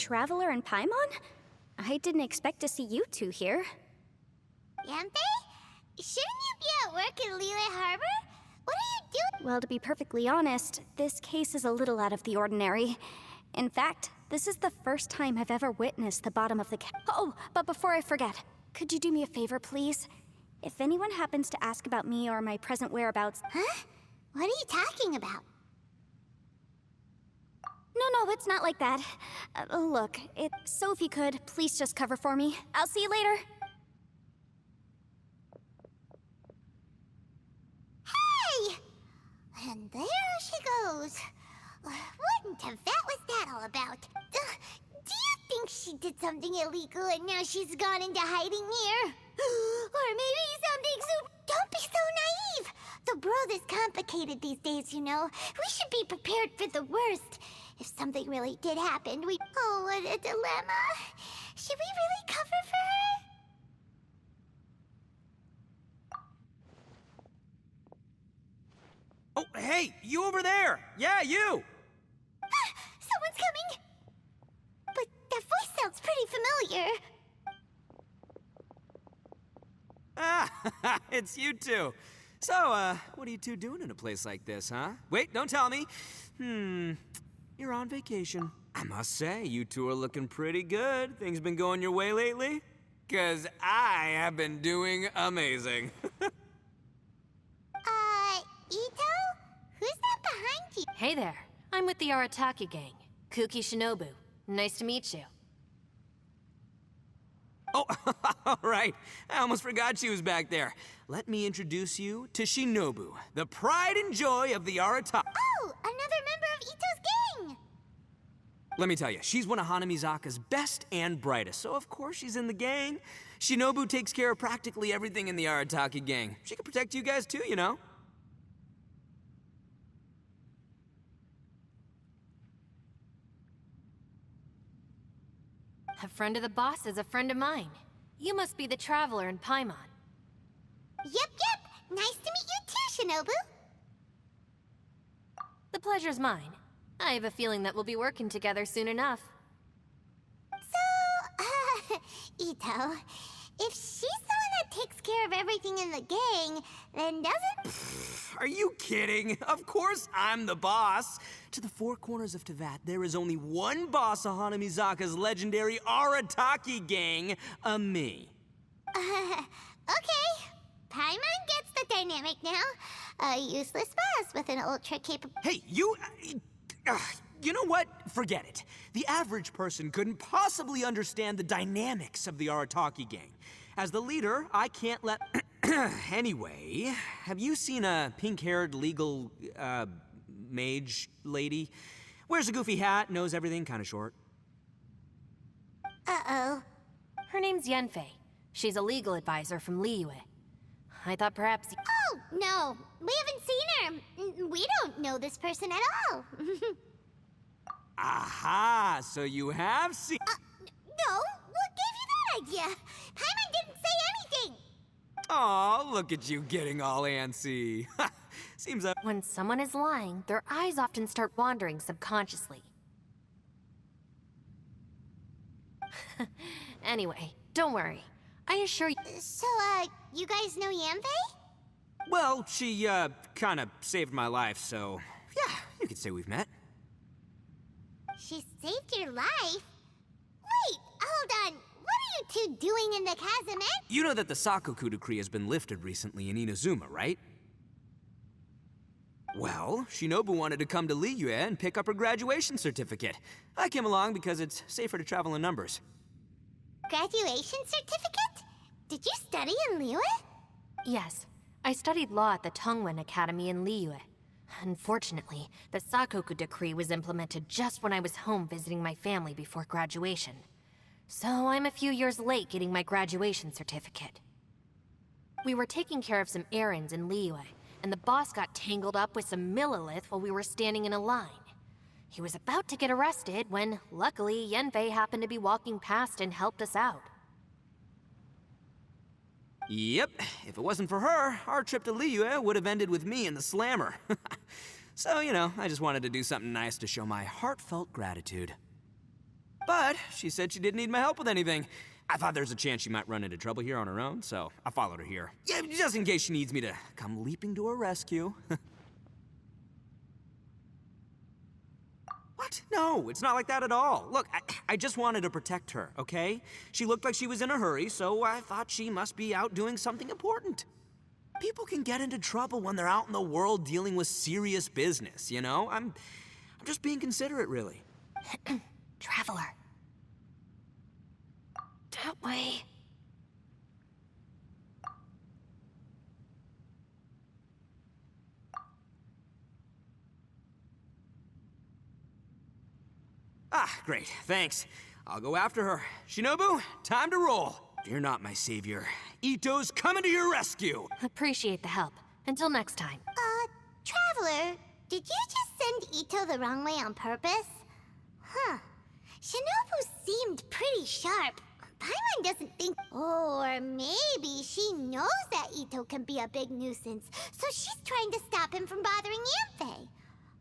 Traveler and Paimon? I didn't expect to see you two here. Yanfei? Shouldn't you be at work in Liyue Harbor? What are you doing? Well, to be perfectly honest, this case is a little out of the ordinary. In fact, this is the first time I've ever witnessed the bottom of the Oh, but before I forget, could you do me a favor, please? If anyone happens to ask about me or my present whereabouts... Huh? What are you talking about? No, it's not like that. Look, so if you could, please just cover for me. I'll see you later. Hey! And there she goes. What in Tibet was that all about? Do you think she did something illegal and now she's gone into hiding here? Or maybe something super... Don't be so naive! The world is complicated these days, you know. We should be prepared for the worst. If something really did happen, we... Oh, what a dilemma. Should we really cover for her? Oh, hey, you over there! Yeah, you! Someone's coming! But that voice sounds pretty familiar. Ah, it's you two. So, what are you two doing in a place like this, huh? Wait, don't tell me. You're on vacation. I must say, you two are looking pretty good. Things been going your way lately? 'Cause I have been doing amazing. Ito? Who's that behind you? Hey there, I'm with the Arataki gang. Kuki Shinobu. Nice to meet you. Oh, all right. I almost forgot she was back there. Let me introduce you to Shinobu, the pride and joy of the Arataki. Oh, another member of Ito's gang! Let me tell you, she's one of Hanamizaka's best and brightest, so of course she's in the gang. Shinobu takes care of practically everything in the Arataki gang. She can protect you guys too, you know. A friend of the boss is a friend of mine. You must be the Traveler in Paimon. Yep. Nice to meet you too, Shinobu. The pleasure's mine. I have a feeling that we'll be working together soon enough. So, Ito, if she's the one that takes care of everything in the gang, then doesn't... Are you kidding? Of course I'm the boss. To the four corners of Teyvat, there is only one boss of Hanamizaka's legendary Arataki gang, me. Okay. Paimon gets the dynamic now. A useless boss with an ultra-capable... Hey, you know what? Forget it. The average person couldn't possibly understand the dynamics of the Arataki gang. As the leader, I can't let... Anyway, have you seen a pink-haired legal, mage lady? Wears a goofy hat, knows everything, kinda short. Uh-oh. Her name's Yanfei. She's a legal advisor from Liyue. I thought perhaps... Oh, no. We haven't seen her. We don't know this person at all. Aha! So you have seen... No, what gave you that idea? Paimon didn't say anything. Aw, look at you getting all antsy. Seems that... When someone is lying, their eyes often start wandering subconsciously. Anyway, don't worry. I assure you... So, you guys know Yanfei? Well, she, kinda saved my life, so... Yeah, you could say we've met. She saved your life? Wait, hold on. What are you two doing in the casemate? You know that the Sakoku decree has been lifted recently in Inazuma, right? Well, Shinobu wanted to come to Liyue and pick up her graduation certificate. I came along because it's safer to travel in numbers. Graduation certificate? Did you study in Liyue? Yes, I studied law at the Tongwen Academy in Liyue. Unfortunately, the Sakoku decree was implemented just when I was home visiting my family before graduation. So I'm a few years late getting my graduation certificate. We were taking care of some errands in Liyue, and the boss got tangled up with some Millilith while we were standing in a line. He was about to get arrested when, luckily, Yanfei happened to be walking past and helped us out. Yep, if it wasn't for her, our trip to Liyue would have ended with me in the slammer. So, you know, I just wanted to do something nice to show my heartfelt gratitude. But she said she didn't need my help with anything. I thought there's a chance she might run into trouble here on her own, so I followed her here. Yeah, just in case she needs me to come leaping to her rescue. What? No, it's not like that at all. Look, I just wanted to protect her, okay? She looked like she was in a hurry, so I thought she must be out doing something important. People can get into trouble when they're out in the world dealing with serious business, you know? I'm just being considerate, really. Traveler. That way. Ah, great, thanks. I'll go after her. Shinobu, time to roll. Fear not, my savior. Ito's coming to your rescue. Appreciate the help. Until next time. Traveler, did you just send Ito the wrong way on purpose? Huh. Shinobu seemed pretty sharp. Paimon doesn't think... Or maybe she knows that Ito can be a big nuisance, so she's trying to stop him from bothering Yanfei.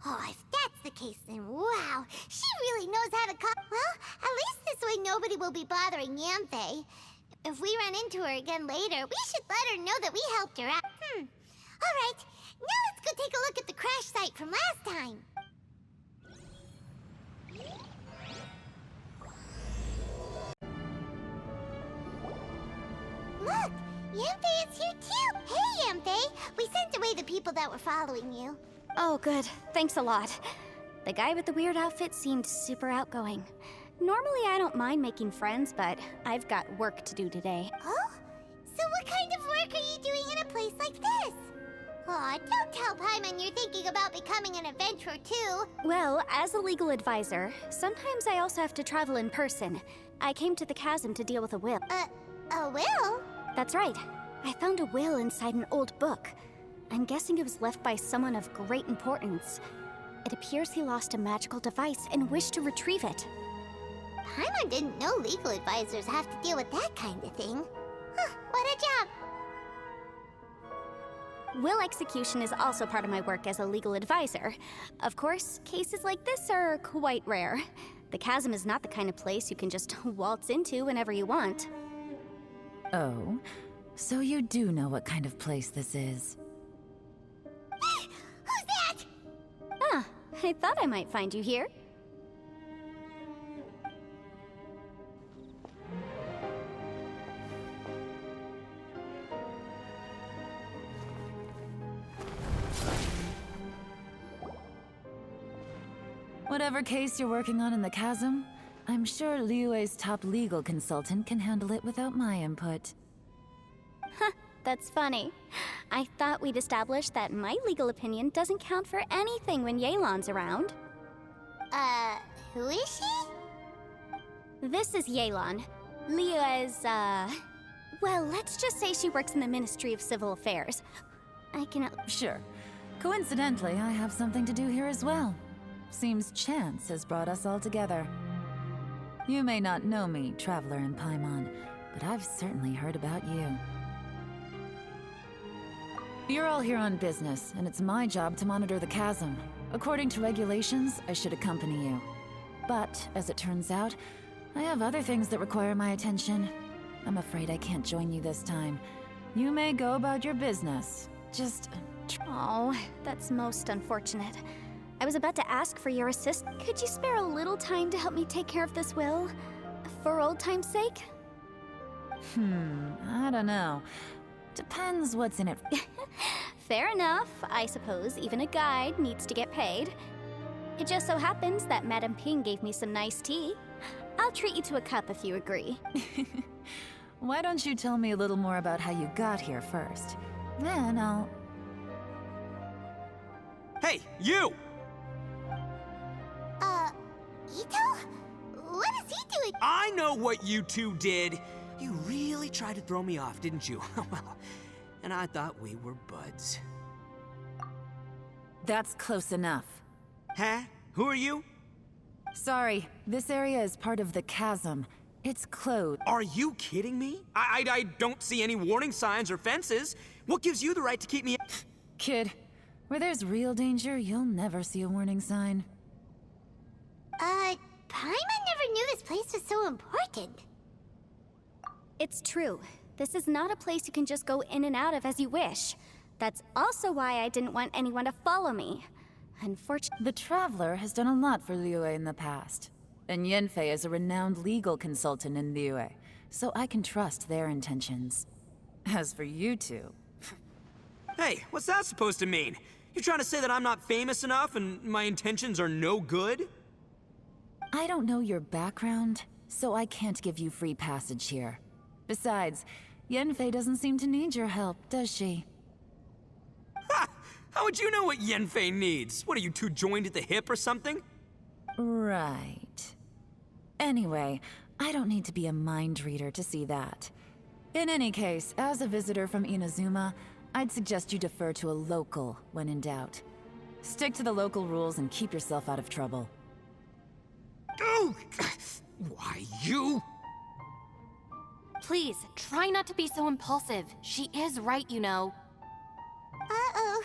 Oh, if that's the case, then wow, she really knows how to Well, at least this way nobody will be bothering Yanfei. If we run into her again later, we should let her know that we helped her out. All right, now let's go take a look at the crash site from last time. Look, Yanfei is here too. Hey, Yanfei, we sent away the people that were following you. Oh, good. Thanks a lot. The guy with the weird outfit seemed super outgoing. Normally, I don't mind making friends, but I've got work to do today. Oh? So what kind of work are you doing in a place like this? Aw, don't tell Paimon you're thinking about becoming an adventurer too. Well, as a legal advisor, sometimes I also have to travel in person. I came to the chasm to deal with a will. A will? That's right. I found a will inside an old book. I'm guessing it was left by someone of great importance. It appears he lost a magical device and wished to retrieve it. Paimon didn't know legal advisors have to deal with that kind of thing. Huh, what a job. Will execution is also part of my work as a legal advisor. Of course, cases like this are quite rare. The chasm is not the kind of place you can just waltz into whenever you want. Oh, so you do know what kind of place this is. Who's that? Ah, I thought I might find you here. Whatever case you're working on in the chasm, I'm sure Liyue's top legal consultant can handle it without my input. Huh, that's funny. I thought we'd established that my legal opinion doesn't count for anything when Yelan's around. Who is she? This is Yelan. Liyue's, well, let's just say she works in the Ministry of Civil Affairs. I cannot... Sure. Coincidentally, I have something to do here as well. Seems chance has brought us all together. You may not know me, Traveler in Paimon, but I've certainly heard about you. You're all here on business, and it's my job to monitor the chasm. According to regulations, I should accompany you. But, as it turns out, I have other things that require my attention. I'm afraid I can't join you this time. You may go about your business. Just... Oh, that's most unfortunate. I was about to ask for your assistance. Could you spare a little time to help me take care of this will? For old time's sake? I don't know. Depends what's in it. Fair enough. I suppose even a guide needs to get paid. It just so happens that Madame Ping gave me some nice tea. I'll treat you to a cup if you agree. Why don't you tell me a little more about how you got here first? Then I'll... Hey, you! Ito? What is he doing? I know what you two did. You really tried to throw me off, didn't you? Well, and I thought we were buds. That's close enough. Huh? Who are you? Sorry, this area is part of the chasm. It's closed. Are you kidding me? I don't see any warning signs or fences. What gives you the right to keep me... Kid, where there's real danger, you'll never see a warning sign. Paimon never knew this place was so important. It's true. This is not a place you can just go in and out of as you wish. That's also why I didn't want anyone to follow me. Unfortunately, The Traveler has done a lot for Liyue in the past. And Yanfei is a renowned legal consultant in Liyue, so I can trust their intentions. As for you two... Hey, what's that supposed to mean? You trying to say that I'm not famous enough and my intentions are no good? I don't know your background, so I can't give you free passage here. Besides, Yanfei doesn't seem to need your help, does she? Ha! How would you know what Yanfei needs? What, are you two joined at the hip or something? Right. Anyway, I don't need to be a mind reader to see that. In any case, as a visitor from Inazuma, I'd suggest you defer to a local when in doubt. Stick to the local rules and keep yourself out of trouble. Oh! Why, you? Please, try not to be so impulsive. She is right, you know. Uh-oh.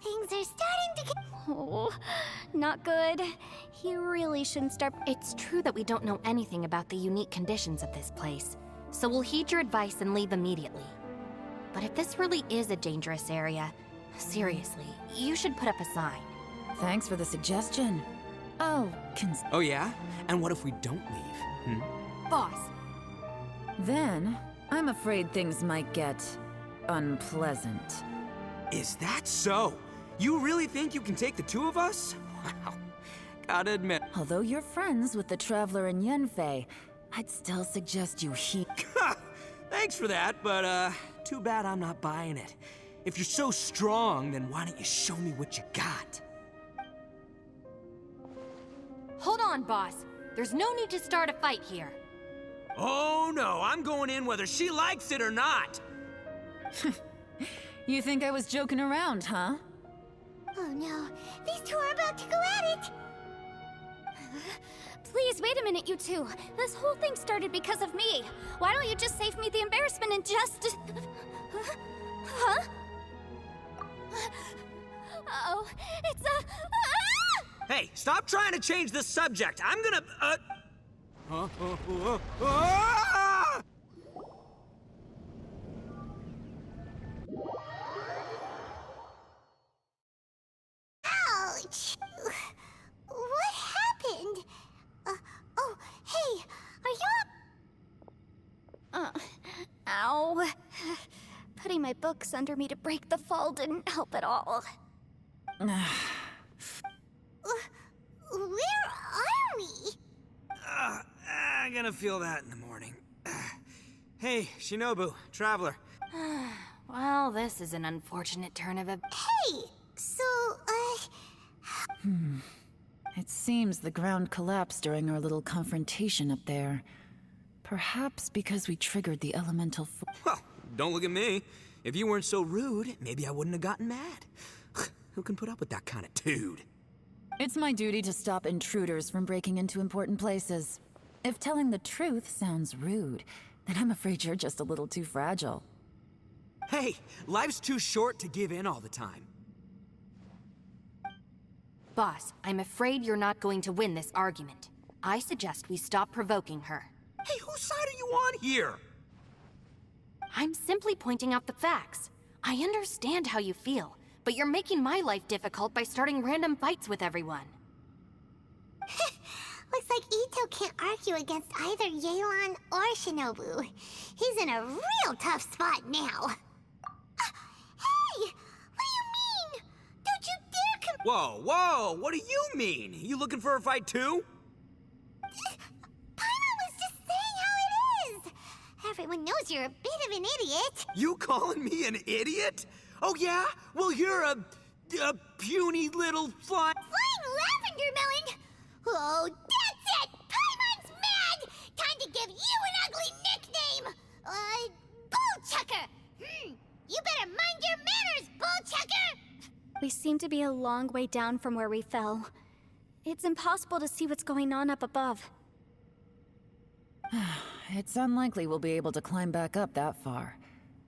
Things are starting to get... oh, not good. He really shouldn't start. It's true that we don't know anything about the unique conditions of this place, so we'll heed your advice and leave immediately. But if this really is a dangerous area, seriously, you should put up a sign. Thanks for the suggestion. Oh, Oh yeah? And what if we don't leave? Boss, then, I'm afraid things might get... unpleasant. Is that so? You really think you can take the two of us? Wow. Gotta admit. Although you're friends with the Traveler and Yanfei, I'd still suggest you heed... Thanks for that, but too bad I'm not buying it. If you're so strong, then why don't you show me what you got? hold on, boss. There's no need to start a fight here. Oh no, I'm going in whether she likes it or not. You think I was joking around, huh? Oh no, these two are about to go at it! Please, wait a minute, you two. This whole thing started because of me. Why don't you just save me the embarrassment and just... Huh? Uh-oh, it's a... Ah! Hey, stop trying to change the subject. I'm gonna, Ouch! What happened? Oh, hey, are you up? Ow. Putting my books under me to break the fall didn't help at all. Where are we? I'm gonna feel that in the morning. Hey, Shinobu, Traveler. Well, this is an unfortunate turn of events. Hey, so, It seems the ground collapsed during our little confrontation up there. Perhaps because we triggered the elemental Well, don't look at me. If you weren't so rude, maybe I wouldn't have gotten mad. Who can put up with that kind of dude? It's my duty to stop intruders from breaking into important places. If telling the truth sounds rude, then I'm afraid you're just a little too fragile. Hey, life's too short to give in all the time. Boss, I'm afraid you're not going to win this argument. I suggest we stop provoking her. Hey, whose side are you on here? I'm simply pointing out the facts. I understand how you feel, but you're making my life difficult by starting random fights with everyone. looks like Ito can't argue against either Yelan or Shinobu. He's in a real tough spot now. Hey! What do you mean? Don't you dare Whoa, whoa, what do you mean? You looking for a fight too? Paimon was just saying how it is! Everyone knows you're a bit of an idiot. You calling me an idiot? Oh yeah? Well, you're a puny little fly... Flying lavender melon! Oh, that's it! Paimon's mad! Time to give you an ugly nickname! Bullchucker! You better mind your manners, Bullchucker! We seem to be a long way down from where we fell. It's impossible to see what's going on up above. It's unlikely we'll be able to climb back up that far.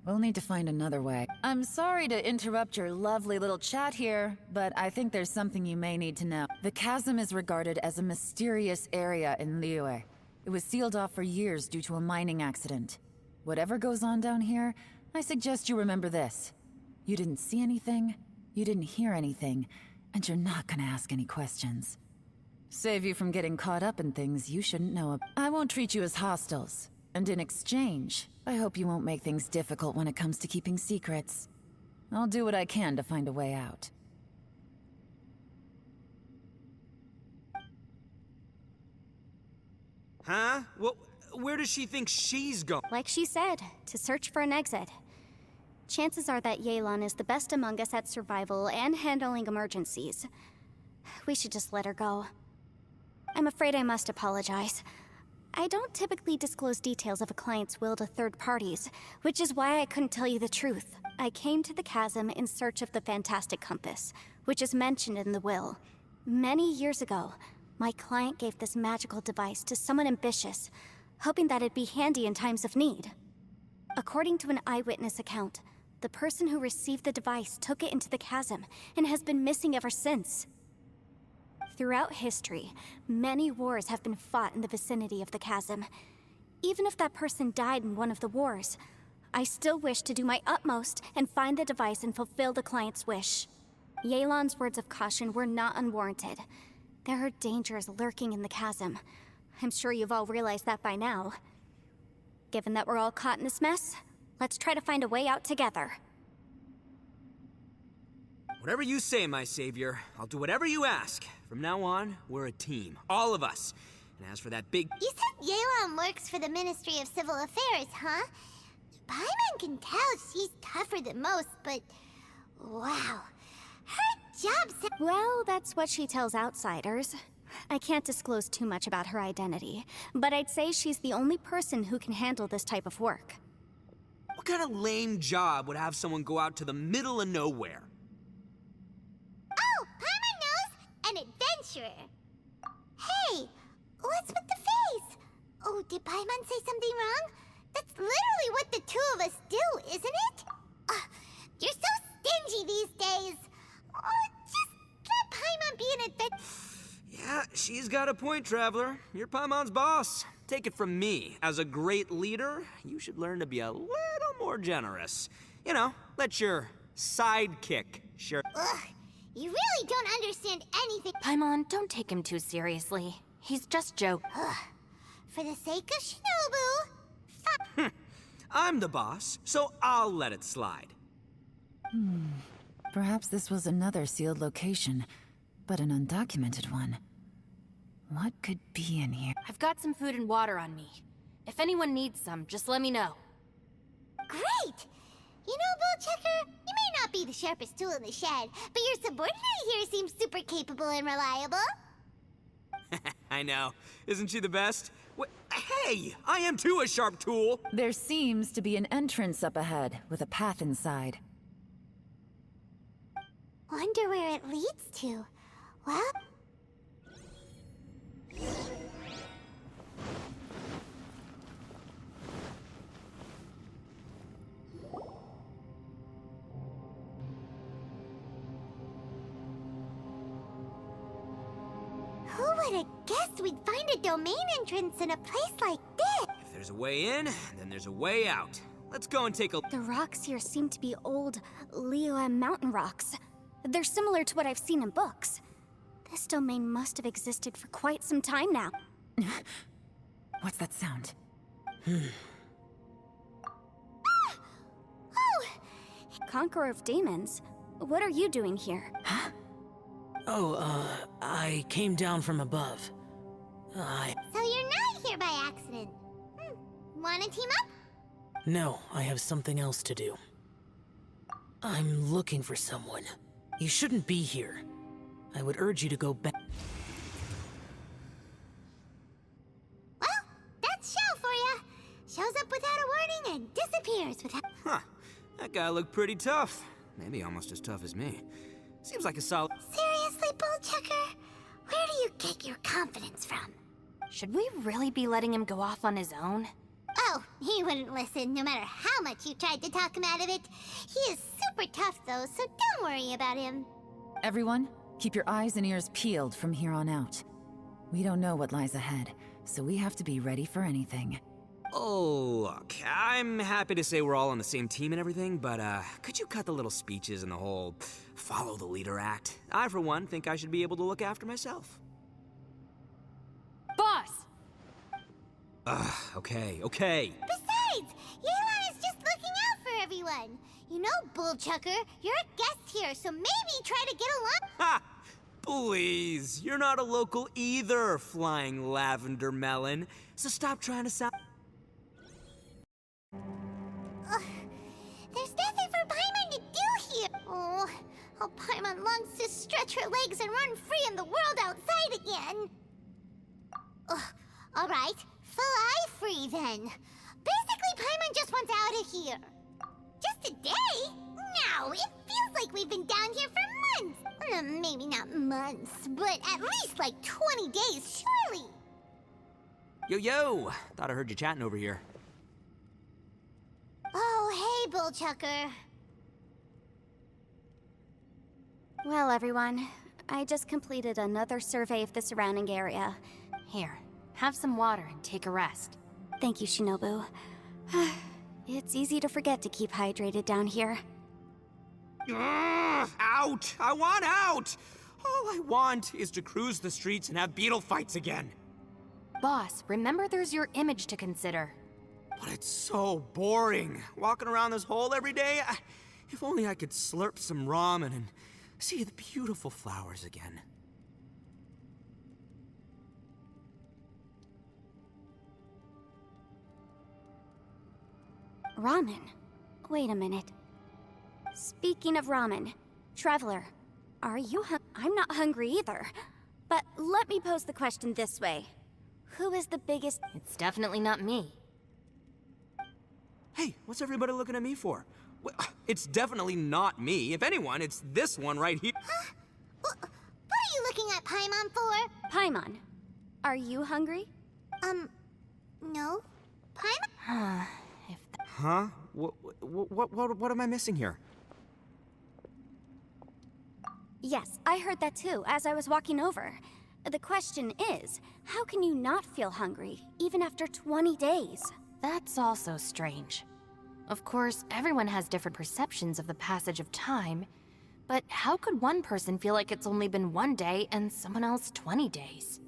We'll need to find another way. I'm sorry to interrupt your lovely little chat here, but I think there's something you may need to know. The chasm is regarded as a mysterious area in Liyue. It was sealed off for years due to a mining accident. Whatever goes on down here, I suggest you remember this. You didn't see anything, you didn't hear anything, and you're not gonna ask any questions. Save you from getting caught up in things you shouldn't know about. I won't treat you as hostiles, and in exchange, I hope you won't make things difficult when it comes to keeping secrets. I'll do what I can to find a way out. Huh? Well, where does she think she's going? Like she said, to search for an exit. Chances are that Yelan is the best among us at survival and handling emergencies. We should just let her go. I'm afraid I must apologize. I don't typically disclose details of a client's will to third parties, which is why I couldn't tell you the truth. I came to the chasm in search of the Fantastic Compass, which is mentioned in the will. Many years ago, my client gave this magical device to someone ambitious, hoping that it'd be handy in times of need. According to an eyewitness account, the person who received the device took it into the chasm and has been missing ever since. Throughout history, many wars have been fought in the vicinity of the chasm. Even if that person died in one of the wars, I still wish to do my utmost and find the device and fulfill the client's wish. Yelan's words of caution were not unwarranted. There are dangers lurking in the chasm. I'm sure you've all realized that by now. Given that we're all caught in this mess, let's try to find a way out together. Whatever you say, my savior. I'll do whatever you ask. From now on, we're a team. All of us. And as for that big... You said Yelan works for the Ministry of Civil Affairs, huh? Paimon can tell she's tougher than most, but... wow. Her job's... Well, that's what she tells outsiders. I can't disclose too much about her identity, but I'd say she's the only person who can handle this type of work. What kind of lame job would have someone go out to the middle of nowhere? Oh, Paimon knows! An adventurer! Hey, what's with the face? Oh, did Paimon say something wrong? That's literally what the two of us do, isn't it? You're so stingy these days! Oh, just let Paimon be an adventurer. Yeah, she's got a point, Traveler. You're Paimon's boss. Take it from me. As a great leader, you should learn to be a little more generous. You know, let your sidekick share. Ugh, you really don't understand anything. Paimon, don't take him too seriously. He's just joking. For the sake of Shinobu, I'm the boss, so I'll let it slide. Perhaps this was another sealed location, but an undocumented one. What could be in here? I've got some food and water on me. If anyone needs some, just let me know. great! You know, Bullchecker, you may not be the sharpest tool in the shed, but your subordinate here seems super capable and reliable. I know. Isn't she the best? Hey, I am too a sharp tool. There seems to be an entrance up ahead, with a path inside. Wonder where it leads to. Well... Who would have guessed we'd find a domain entrance in a place like this? If there's a way in, then there's a way out. Let's go and take a... The rocks here seem to be old Liyue mountain rocks. They're similar to what I've seen in books. This domain must have existed for quite some time now. What's that sound? Oh! Conqueror of Demons, what are you doing here? I came down from above. So you're not here by accident. Wanna team up? No, I have something else to do. I'm looking for someone. You shouldn't be here. I would urge you to go back. Well, that's Shao for ya. Shows up without a warning and disappears without... Huh. That guy looked pretty tough. Maybe almost as tough as me. Seems like a solid... Seriously, Bullchecker? Where do you get your confidence from? Should we really be letting him go off on his own? Oh, he wouldn't listen no matter how much you tried to talk him out of it. He is super tough though, so don't worry about him. Everyone, keep your eyes and ears peeled from here on out. We don't know what lies ahead, so we have to be ready for anything. Oh, look, I'm happy to say we're all on the same team and everything, but could you cut the little speeches and the whole follow the leader act? I, for one, think I should be able to look after myself. Boss! Okay. Besides, Yelan is just looking out for everyone. You know, Bullchucker, you're a guest here, so maybe try to get along. Ha! Please, you're not a local either, flying lavender melon. So stop trying to sound... There's nothing for Paimon to do here. Oh, how Paimon longs to stretch her legs and run free in the world outside again. All right, fly free then. Basically, Paimon just wants out of here. Just a day? No, it feels like we've been down here for months. Maybe not months, but at least like 20 days, surely. Yo! Thought I heard you chatting over here. Oh, hey, Bullchucker. Well, everyone, I just completed another survey of the surrounding area. Here, have some water and take a rest. Thank you, Shinobu. It's easy to forget to keep hydrated down here. Ugh, out! I want out! All I want is to cruise the streets and have beetle fights again. Boss, remember there's your image to consider. But it's so boring, walking around this hole every day. If only I could slurp some ramen and see the beautiful flowers again. Ramen? Wait a minute. Speaking of ramen, Traveler, are you I'm not hungry either. But let me pose the question this way. Who is the biggest... It's definitely not me. Hey, what's everybody looking at me for? It's definitely not me. If anyone, it's this one right here. Huh? What are you looking at Paimon for? Paimon, are you hungry? No. Paimon? Huh? What am I missing here? Yes, I heard that too, as I was walking over. The question is, how can you not feel hungry, even after 20 days? That's also strange. Of course, everyone has different perceptions of the passage of time, but how could one person feel like it's only been 1 day and someone else 20 days?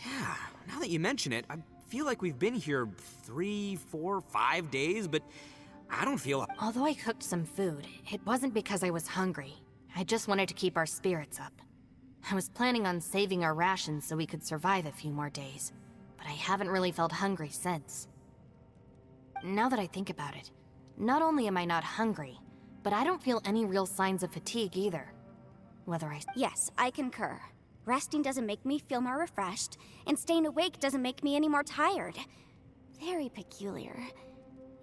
Yeah, now that you mention it, I feel like we've been here 3, 4, 5 days, but I don't feel... Although I cooked some food, it wasn't because I was hungry. I just wanted to keep our spirits up. I was planning on saving our rations so we could survive a few more days, but I haven't really felt hungry since. Now that I think about it, not only am I not hungry, but I don't feel any real signs of fatigue either. Whether I... Yes, I concur. Resting doesn't make me feel more refreshed, and staying awake doesn't make me any more tired. Very peculiar.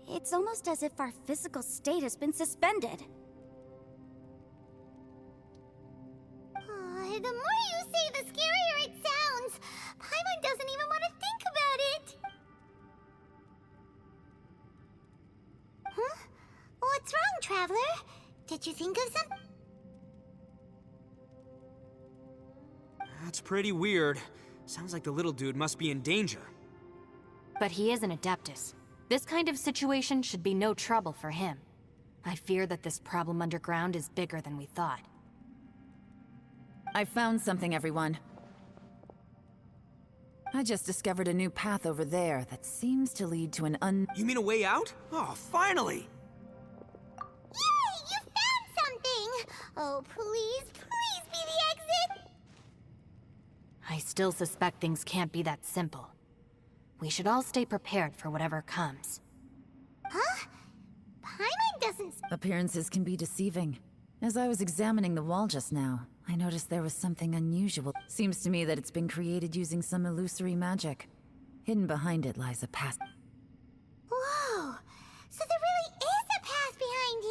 It's almost as if our physical state has been suspended. The more you say, the scarier it sounds. Paimon doesn't even want to think about it. Huh? What's wrong, Traveler? Did you think of something? That's pretty weird. Sounds like the little dude must be in danger. But he is an Adeptus. This kind of situation should be no trouble for him. I fear that this problem underground is bigger than we thought. I found something, everyone. I just discovered a new path over there that seems to lead to an You mean a way out? Oh, finally! Yay! You found something! Oh, please be the exit! I still suspect things can't be that simple. We should all stay prepared for whatever comes. Huh? Paimon doesn't... Appearances can be deceiving. As I was examining the wall just now, I noticed there was something unusual. Seems to me that it's been created using some illusory magic. Hidden behind it lies a path. Whoa! So there really is a path behind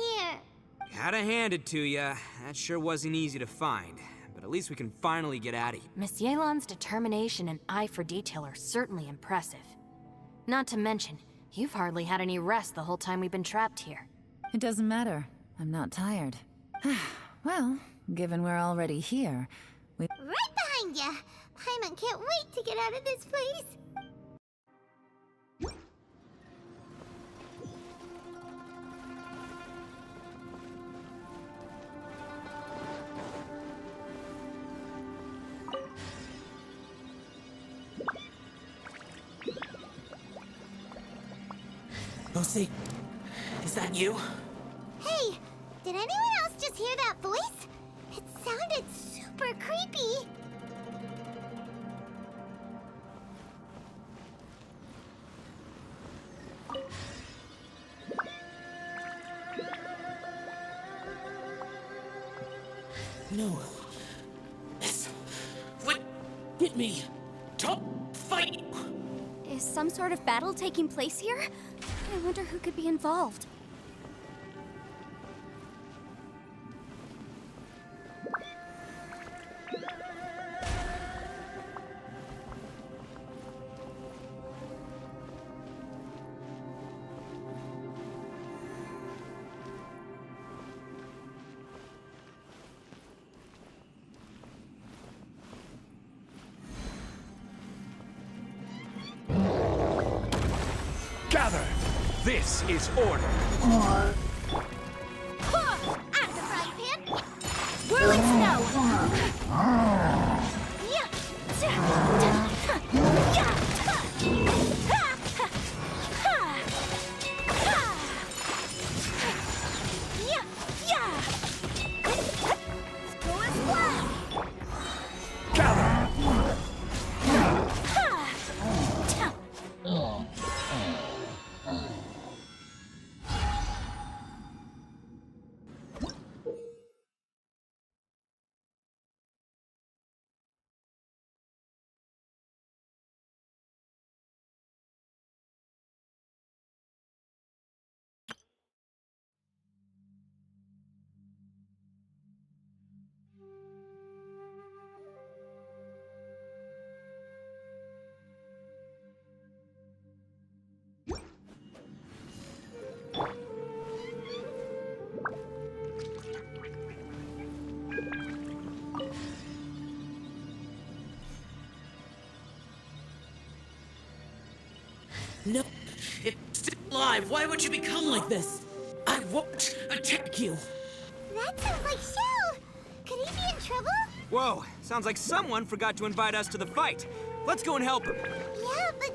here! Gotta hand it to ya. That sure wasn't easy to find. But at least we can finally get at it. Miss Yelan's determination and eye for detail are certainly impressive. Not to mention, you've hardly had any rest the whole time we've been trapped here. It doesn't matter. I'm not tired. Well, given we're already here, we... Right behind ya! Paimon can't wait to get out of this place! Lucy, is that you? Hey, did anyone else just hear that voice? It sounded super creepy. No. This would get me. Don't fight! Is some sort of battle taking place here? I wonder who could be involved. Gather! This is order. Out of the frying pan! Whirling snow! Yeah! Gather! No, it's still alive. Why would you become like this? I won't attack you. That sounds like Shell! Could he be in trouble? Whoa, sounds like someone forgot to invite us to the fight. Let's go and help him. Yeah, but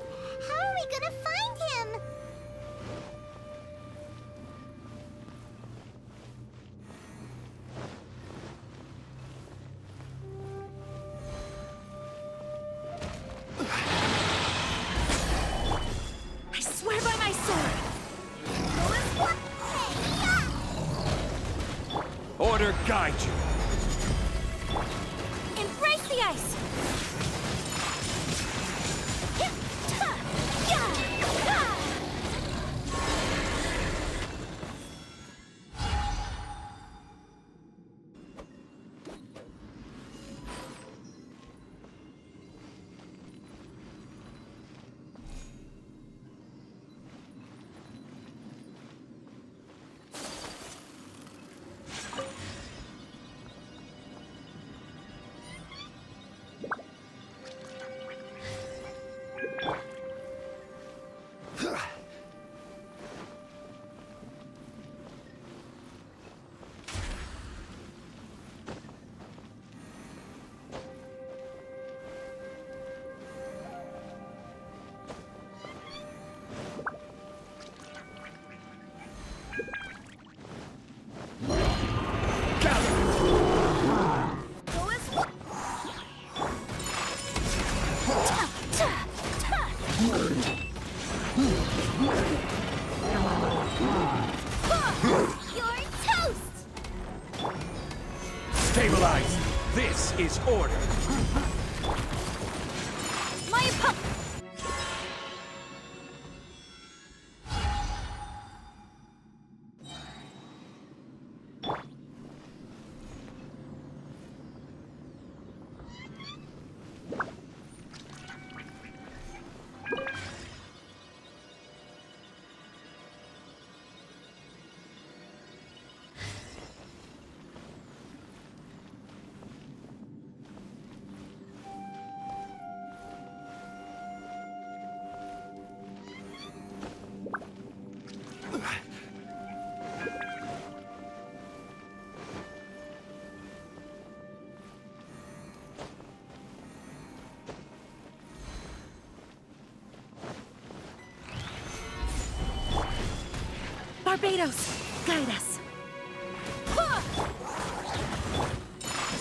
how are we gonna find him? I swear by my sword! Order guide you. Embrace the ice! You're toast! Stabilize. This is order. My opponent! Barbados, guide us.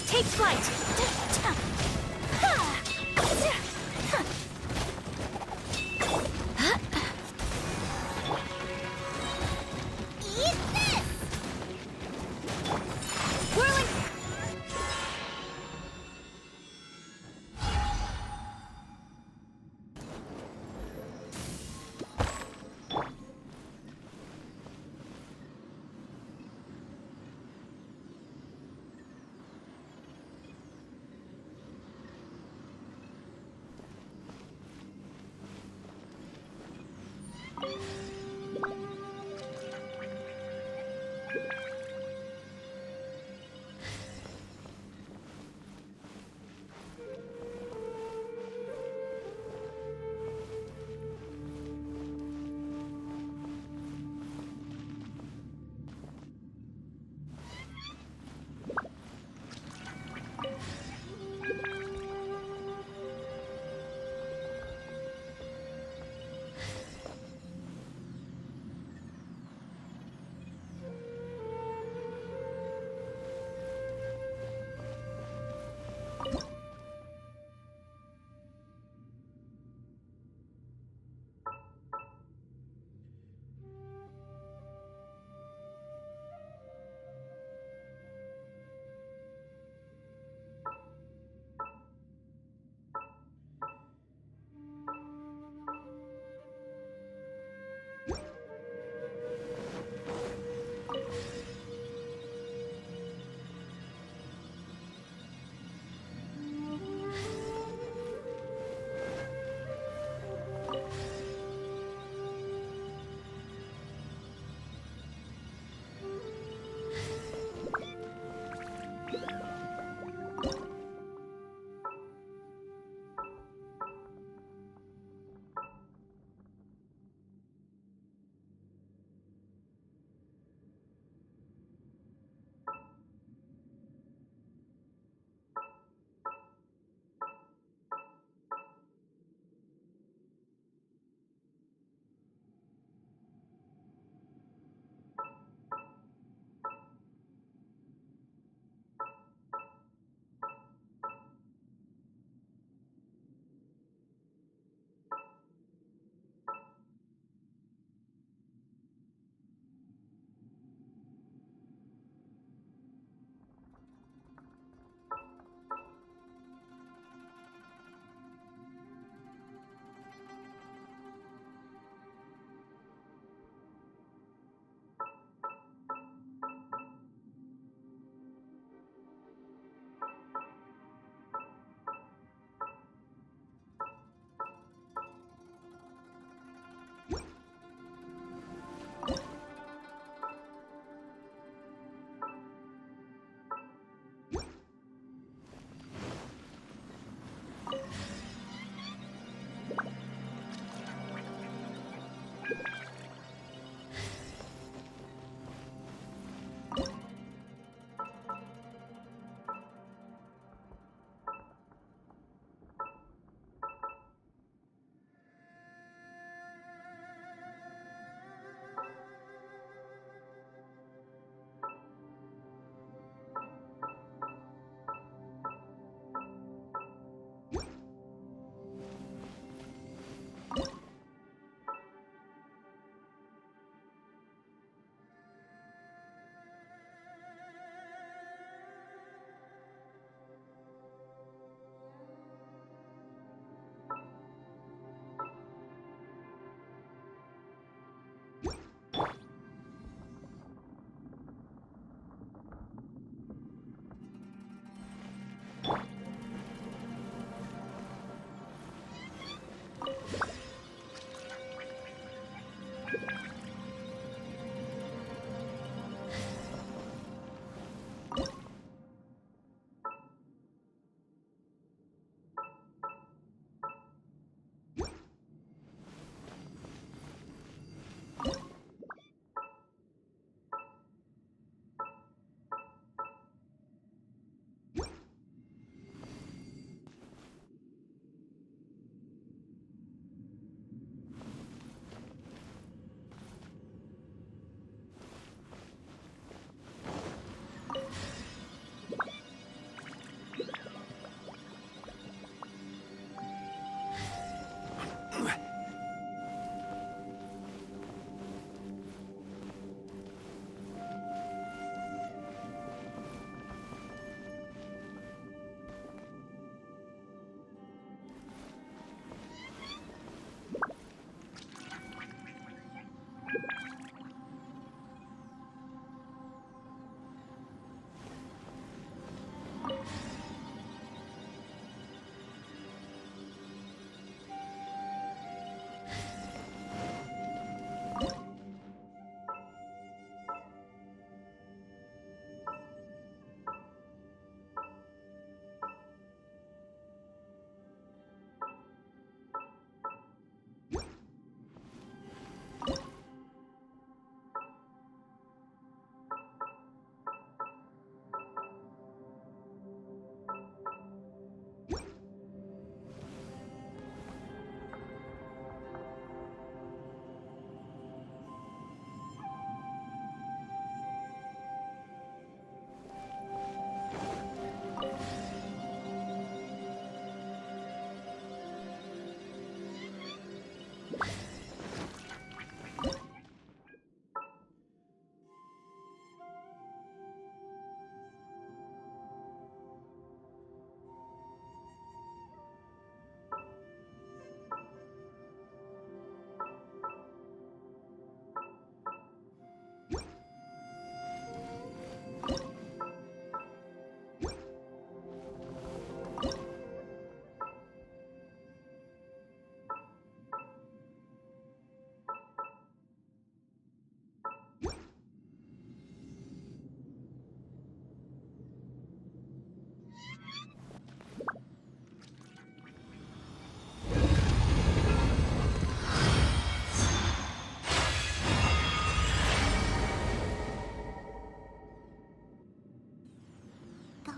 Take flight. Eat this! Whirling.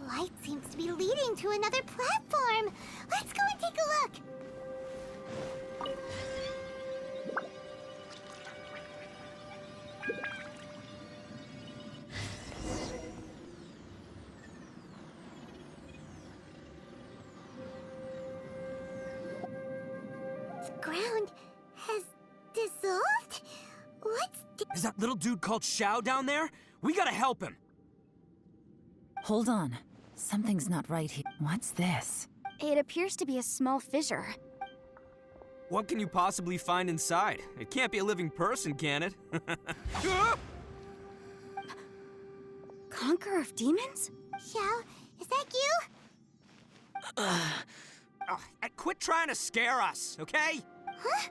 light seems to be leading to another platform. Let's go and take a look. The ground has dissolved? Is that little dude called Xiao down there? We gotta help him. Hold on. Something's not right here. What's this? It appears to be a small fissure. What can you possibly find inside? It can't be a living person, can it? Conqueror of demons? Xiao, is that you? Oh, quit trying to scare us, okay? Huh?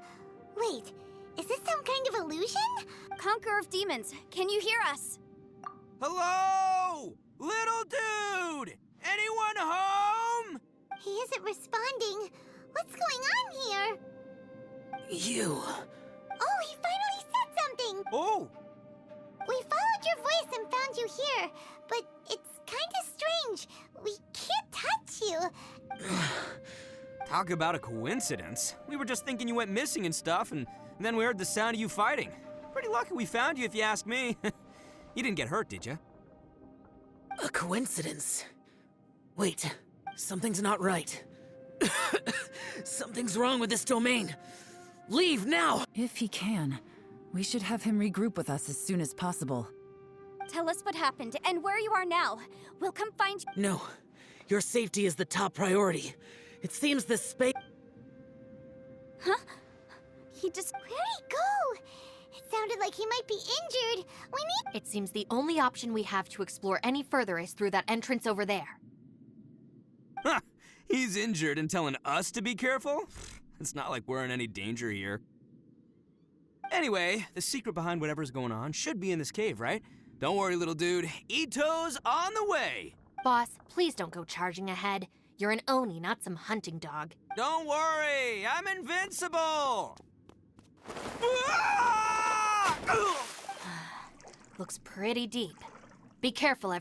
Wait, is this some kind of illusion? Conqueror of demons, can you hear us? Hello? Little dude! Anyone home? He isn't responding. What's going on here? You. Oh, he finally said something! Oh! We followed your voice and found you here, but it's kind of strange. We can't touch you. Talk about a coincidence. We were just thinking you went missing and stuff, and then we heard the sound of you fighting. Pretty lucky we found you, if you ask me. You didn't get hurt, did you? A coincidence. Wait, something's not right. Something's wrong with this domain. Leave now! If he can, we should have him regroup with us as soon as possible. Tell us what happened and where you are now. We'll come find you. No, your safety is the top priority. It seems this space... Huh? He just... Where'd he go? It sounded like he might be injured. We need... It seems the only option we have to explore any further is through that entrance over there. Huh! He's injured and telling us to be careful? It's not like we're in any danger here. Anyway, the secret behind whatever's going on should be in this cave, right? Don't worry, little dude. Ito's on the way! Boss, please don't go charging ahead. You're an Oni, not some hunting dog. Don't worry, I'm invincible! Ah! Looks pretty deep. Be careful,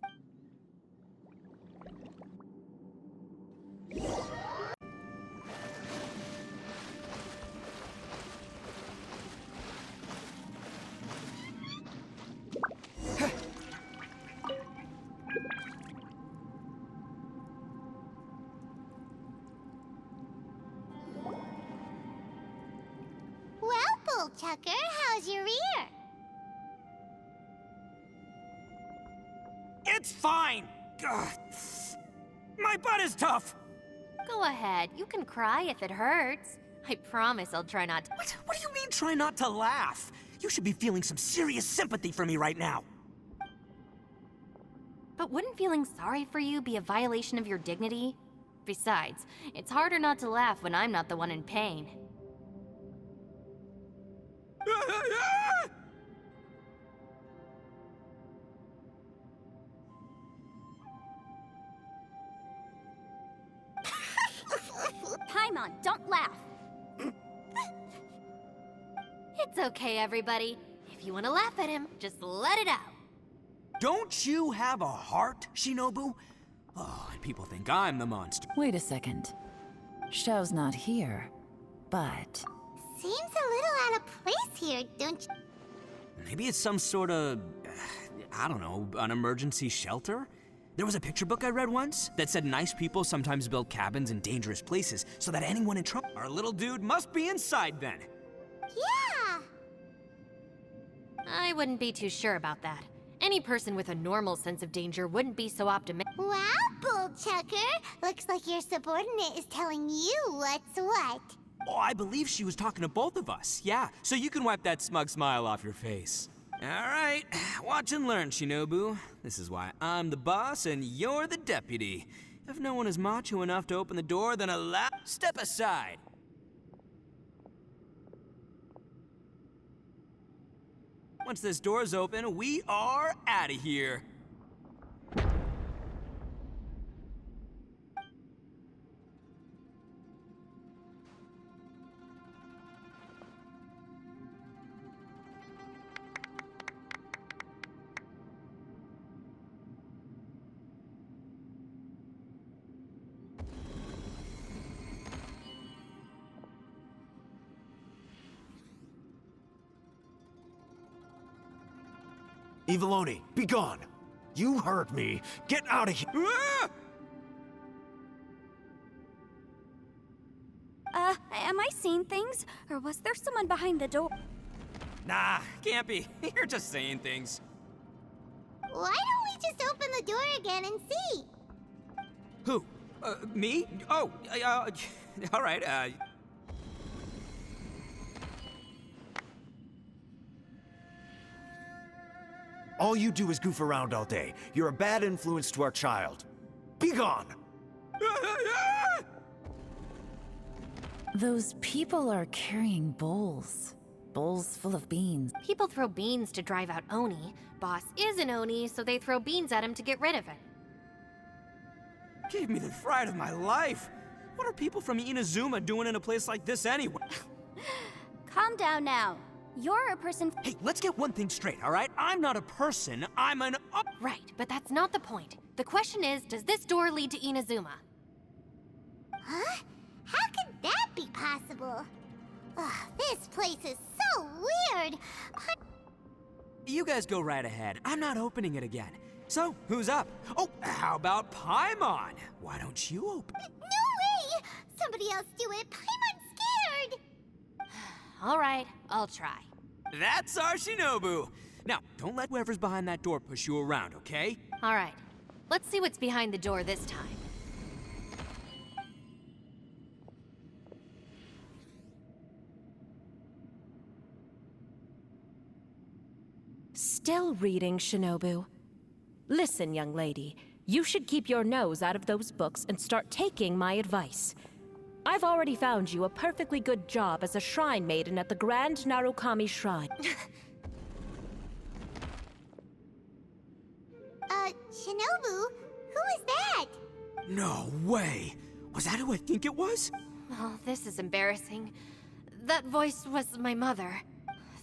Well, Bullchucker, how's your ear? It's fine! Ugh. My butt is tough! Go ahead. You can cry if it hurts. I promise I'll try not to. What do you mean try not to laugh? You should be feeling some serious sympathy for me right now. But wouldn't feeling sorry for you be a violation of your dignity? Besides, it's harder not to laugh when I'm not the one in pain. Paimon, don't laugh. It's okay, everybody. If you want to laugh at him, just let it out. Don't you have a heart, Shinobu? Oh, and people think I'm the monster. Wait a second. Xiao's not here, but... Seems a little out of place here, don't you? Maybe it's some sort of, I don't know, an emergency shelter? There was a picture book I read once that said nice people sometimes build cabins in dangerous places so that anyone in trouble... Our little dude must be inside then. Yeah! I wouldn't be too sure about that. Any person with a normal sense of danger wouldn't be so optimistic. Wow, Bullchucker! Looks like your subordinate is telling you what's what. Oh, I believe she was talking to both of us. Yeah, so you can wipe that smug smile off your face. All right, watch and learn, Shinobu. This is why I'm the boss and you're the deputy. If no one is macho enough to open the door, then step aside. Once this door's open, we are out of here. Eviloni, be gone! You heard me! Get out of here! Ah! Am I seeing things? Or was there someone behind the door? Nah, can't be. You're just saying things. Why don't we just open the door again and see? Who? Me? Oh, all right, All you do is goof around all day. You're a bad influence to our child. Be gone! Those people are carrying bowls. Bowls full of beans. People throw beans to drive out Oni. Boss is an Oni, so they throw beans at him to get rid of it. Gave me the fright of my life. What are people from Inazuma doing in a place like this anyway? Calm down now. You're a person. Hey, let's get one thing straight, all right? I'm not a person, I'm an Right, but that's not the point. The question is, does this door lead to Inazuma? Huh? How could that be possible? Ugh, this place is so weird. You guys go right ahead. I'm not opening it again. So, who's up? Oh, how about Paimon? Why don't you open? No way! Somebody else do it. Paimon's scared. All right, I'll try. That's our Shinobu. Now, don't let whoever's behind that door push you around, okay? All right, let's see what's behind the door this time. Still reading, Shinobu. Listen, young lady, you should keep your nose out of those books and start taking my advice. I've already found you a perfectly good job as a shrine maiden at the Grand Narukami Shrine. Shinobu? Who is that? No way! Was that who I think it was? Oh, this is embarrassing. That voice was my mother.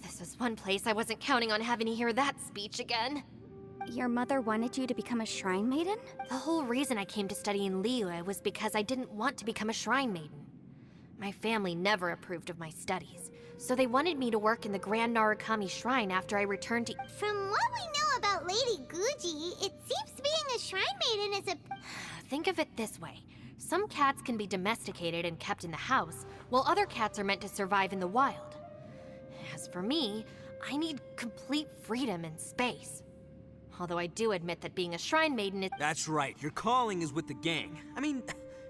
This was one place I wasn't counting on having to hear that speech again. Your mother wanted you to become a shrine maiden? The whole reason I came to study in Liyue was because I didn't want to become a shrine maiden. My family never approved of my studies, so they wanted me to work in the Grand Narukami Shrine after I returned to... From what we know about Lady Guji, it seems being a shrine maiden is a... Think of it this way. Some cats can be domesticated and kept in the house, while other cats are meant to survive in the wild. As for me, I need complete freedom and space. Although I do admit that being a shrine maiden is... That's right, your calling is with the gang. I mean,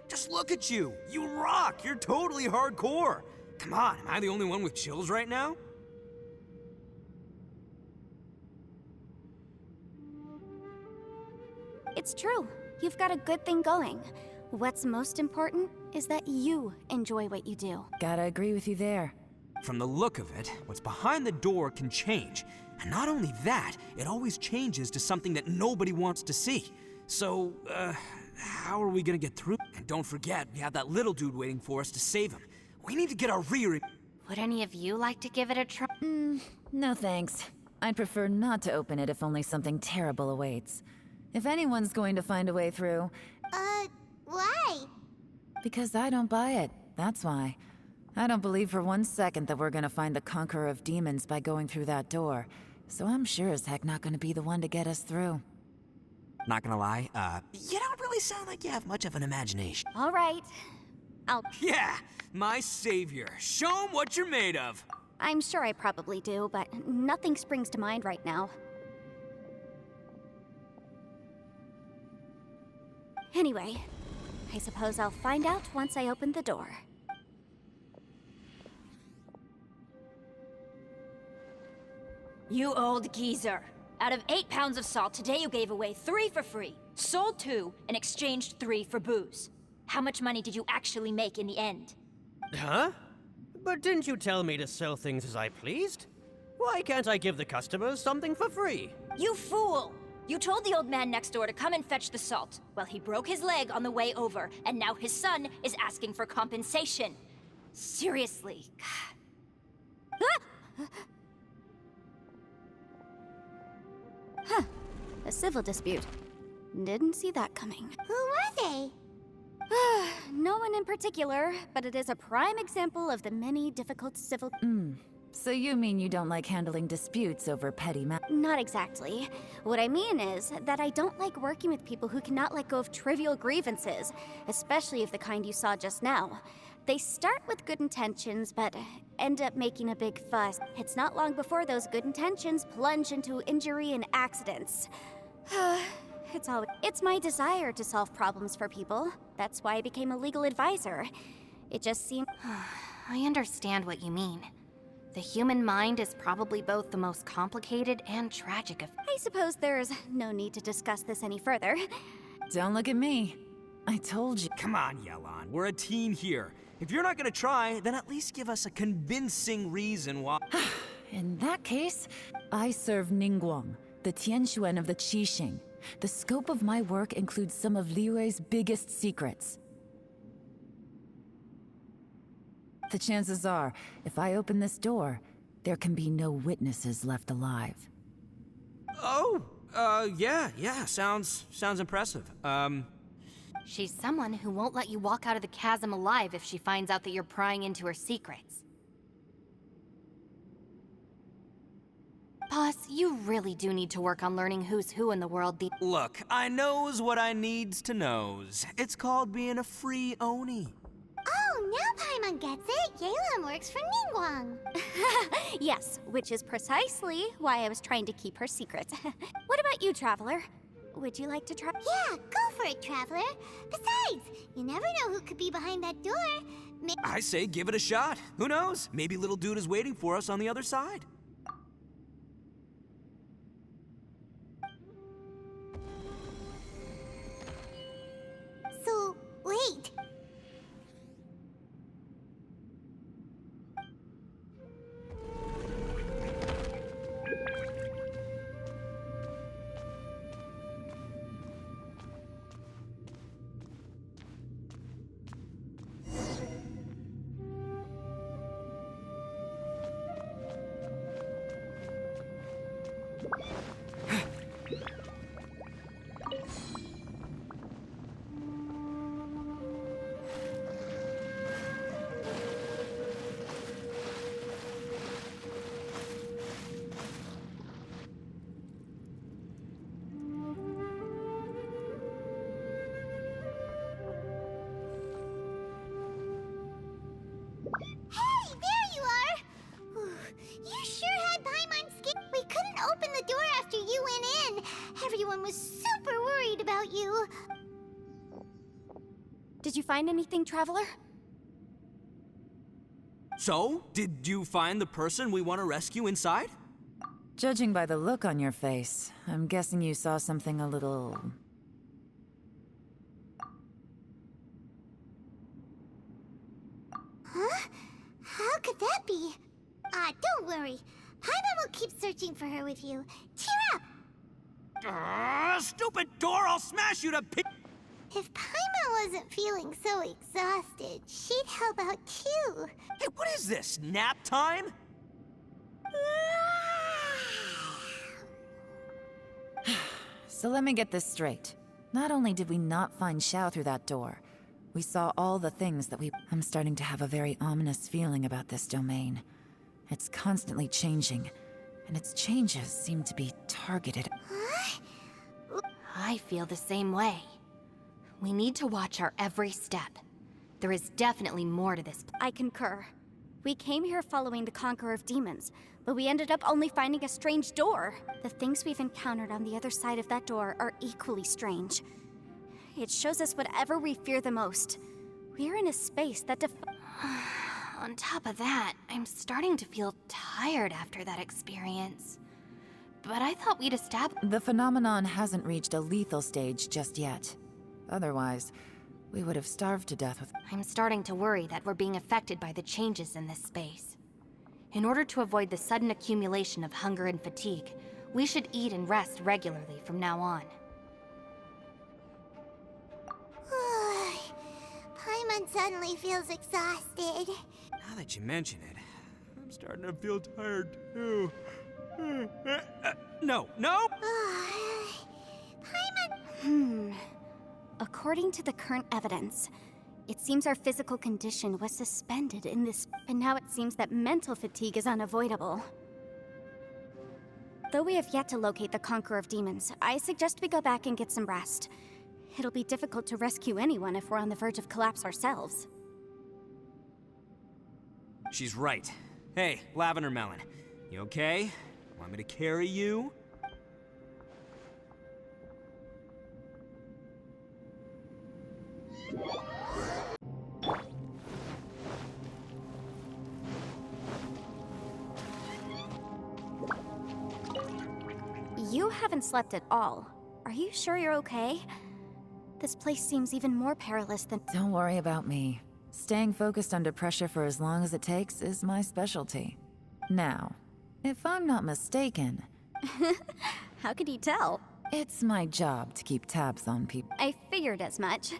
just look at you. You rock, you're totally hardcore. Come on, am I the only one with chills right now? It's true. You've got a good thing going. What's most important is that you enjoy what you do. Gotta agree with you there. From the look of it, what's behind the door can change. And not only that, it always changes to something that nobody wants to see. So, how are we gonna get through? And don't forget, we have that little dude waiting for us to save him. We need to get our rear... Would any of you like to give it a try? No thanks. I'd prefer not to open it if only something terrible awaits. If anyone's going to find a way through... Why? Because I don't buy it, that's why. I don't believe for 1 second that we're gonna find the Conqueror of Demons by going through that door. So I'm sure as heck not gonna be the one to get us through. Not gonna lie, you don't really sound like you have much of an imagination. All right. Yeah, my savior. Show him what you're made of. I'm sure I probably do, but nothing springs to mind right now. Anyway, I suppose I'll find out once I open the door. You old geezer. Out of 8 pounds of salt, today you gave away 3 for free, sold 2, and exchanged 3 for booze. How much money did you actually make in the end? Huh? But didn't you tell me to sell things as I pleased? Why can't I give the customers something for free? You fool! You told the old man next door to come and fetch the salt. Well, he broke his leg on the way over, and now his son is asking for compensation. Seriously. Huh. A civil dispute. Didn't see that coming. Who were they? No one in particular, but it is a prime example of the many difficult civil... So you mean you don't like handling disputes over petty matters? Not exactly. What I mean is that I don't like working with people who cannot let go of trivial grievances, especially of the kind you saw just now. They start with good intentions, but end up making a big fuss. It's not long before those good intentions plunge into injury and accidents. It's my desire to solve problems for people. That's why I became a legal advisor. It just seemed... I understand what you mean. The human mind is probably both the most complicated and tragic of... I suppose there's no need to discuss this any further. Don't look at me. I told you. Come on, Yelan. We're a team here. If you're not gonna try, then at least give us a convincing reason why. In that case, I serve Ningguang, the Tianxuan of the Qixing. The scope of my work includes some of Liyue's biggest secrets. The chances are, if I open this door, there can be no witnesses left alive. Oh, yeah, sounds impressive. She's someone who won't let you walk out of the chasm alive if she finds out that you're prying into her secrets. Boss, you really do need to work on learning who's who in the world. Look, I knows what I needs to knows. It's called being a free Oni. Oh, now Paimon gets it. Yelan works for Ningguang. Yes, which is precisely why I was trying to keep her secret. What about you, Traveler? Would you like to try? Yeah, go for it, Traveler. Besides, you never know who could be behind that door. I say give it a shot. Who knows? Maybe little dude is waiting for us on the other side. So, wait. Hey, there you are! You sure had Paimon's skin. We couldn't open the door after you went in. Everyone was super worried about you. Did you find anything, Traveler? So, did you find the person we want to rescue inside? Judging by the look on your face, I'm guessing you saw something a little... Huh? How could that be? Don't worry. Paimon will keep searching for her with you. Cheer up! Stupid door! I'll smash you to pi- If Paimon wasn't feeling so exhausted, she'd help out too. Hey, what is this? Nap time? So let me get this straight. Not only did we not find Xiao through that door, we saw all the things that we... I'm starting to have a very ominous feeling about this domain. It's constantly changing, and its changes seem to be targeted. I feel the same way. We need to watch our every step. There is definitely more to this. I concur. We came here following the Conqueror of Demons, but we ended up only finding a strange door. The things we've encountered on the other side of that door are equally strange. It shows us whatever we fear the most. We're in a space that On top of that, I'm starting to feel tired after that experience. But I thought we'd established... The phenomenon hasn't reached a lethal stage just yet. Otherwise, we would have starved to death with... I'm starting to worry that we're being affected by the changes in this space. In order to avoid the sudden accumulation of hunger and fatigue, we should eat and rest regularly from now on. Paimon suddenly feels exhausted. Now that you mention it, I'm starting to feel tired too. No. Paimon... According to the current evidence, It seems our physical condition was suspended in this, and now it seems that mental fatigue is unavoidable. Though we have yet to locate the Conqueror of Demons, I suggest we go back and get some rest. It'll be difficult to rescue anyone if we're on the verge of collapse ourselves. She's right. Hey, Lavender Melon, you okay? Want me to carry you? You haven't slept at all. Are you sure you're okay? This place seems even more perilous than— Don't worry about me. Staying focused under pressure for as long as it takes is my specialty. Now, if I'm not mistaken... How could you tell? It's my job to keep tabs on people. I figured as much.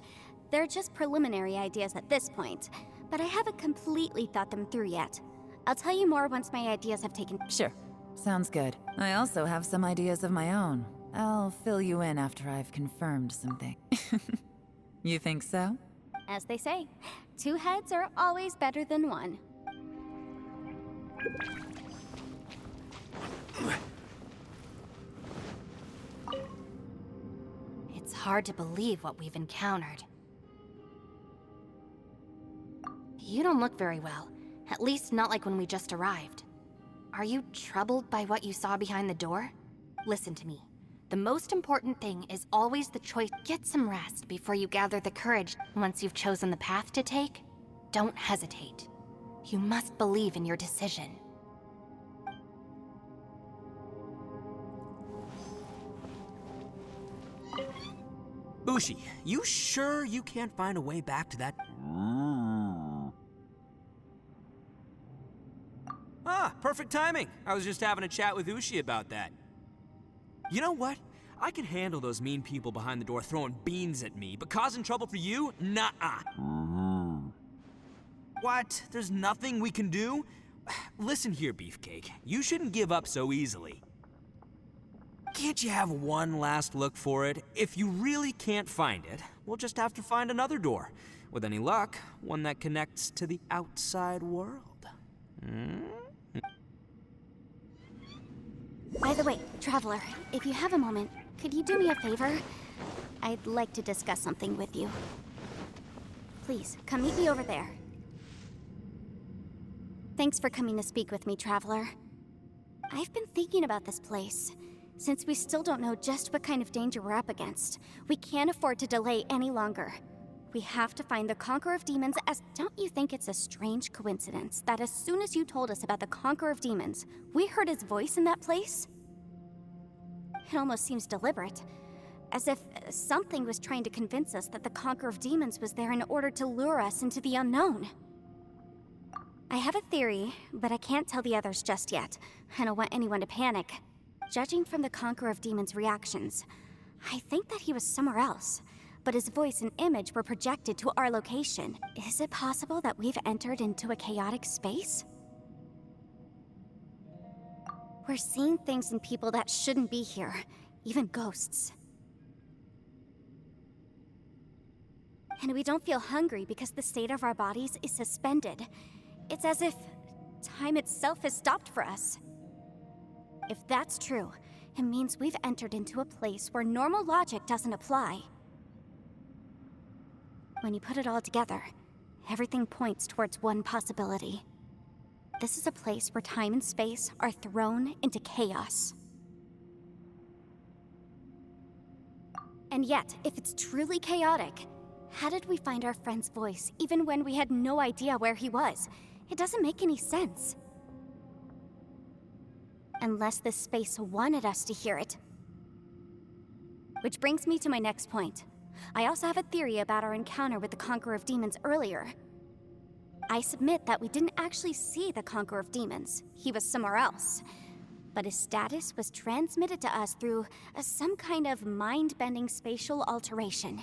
They're just preliminary ideas at this point, but I haven't completely thought them through yet. I'll tell you more once my ideas have taken— Sure. Sounds good. I also have some ideas of my own. I'll fill you in after I've confirmed something. You think so? As they say, 2 heads are always better than 1. It's hard to believe what we've encountered. You don't look very well. At least not like when we just arrived. Are you troubled by what you saw behind the door? Listen to me. The most important thing is always the choice. Get some rest before you gather the courage. Once you've chosen the path to take, don't hesitate. You must believe in your decision. Ushi, you sure you can't find a way back to that? Ah, perfect timing. I was just having a chat with Ushi about that. You know what? I can handle those mean people behind the door throwing beans at me, but causing trouble for you? Nuh-uh. What? There's nothing we can do? Listen here, Beefcake. You shouldn't give up so easily. Can't you have one last look for it? If you really can't find it, we'll just have to find another door. With any luck, one that connects to the outside world. By the way, Traveler, if you have a moment, could you do me a favor? I'd like to discuss something with you. Please, come meet me over there. Thanks for coming to speak with me, Traveler. I've been thinking about this place. Since we still don't know just what kind of danger we're up against, we can't afford to delay any longer. We have to find the Conqueror of Demons as— Don't you think it's a strange coincidence that as soon as you told us about the Conqueror of Demons, we heard his voice in that place? It almost seems deliberate. As if something was trying to convince us that the Conqueror of Demons was there in order to lure us into the unknown. I have a theory, but I can't tell the others just yet. I don't want anyone to panic. Judging from the Conqueror of Demons' reactions, I think that he was somewhere else, but his voice and image were projected to our location. Is it possible that we've entered into a chaotic space? We're seeing things in people that shouldn't be here, even ghosts. And we don't feel hungry because the state of our bodies is suspended. It's as if time itself has stopped for us. If that's true, it means we've entered into a place where normal logic doesn't apply. When you put it all together, everything points towards one possibility. This is a place where time and space are thrown into chaos. And yet, if it's truly chaotic, how did we find our friend's voice even when we had no idea where he was? It doesn't make any sense. Unless this space wanted us to hear it. Which brings me to my next point. I also have a theory about our encounter with the Conqueror of Demons earlier. I submit that we didn't actually see the Conqueror of Demons. He was somewhere else. But his status was transmitted to us through some kind of mind-bending spatial alteration.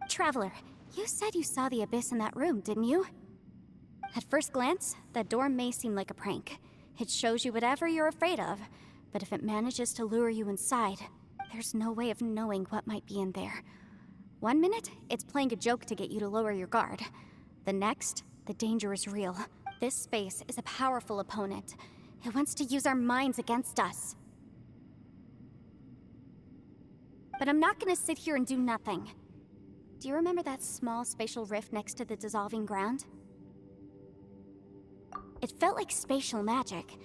Traveler, you said you saw the abyss in that room, didn't you? At first glance, that door may seem like a prank. It shows you whatever you're afraid of, but if it manages to lure you inside, there's no way of knowing what might be in there. 1 minute, it's playing a joke to get you to lower your guard. The next, the danger is real. This space is a powerful opponent. It wants to use our minds against us. But I'm not gonna sit here and do nothing. Do you remember that small spatial rift next to the dissolving ground? It felt like spatial magic,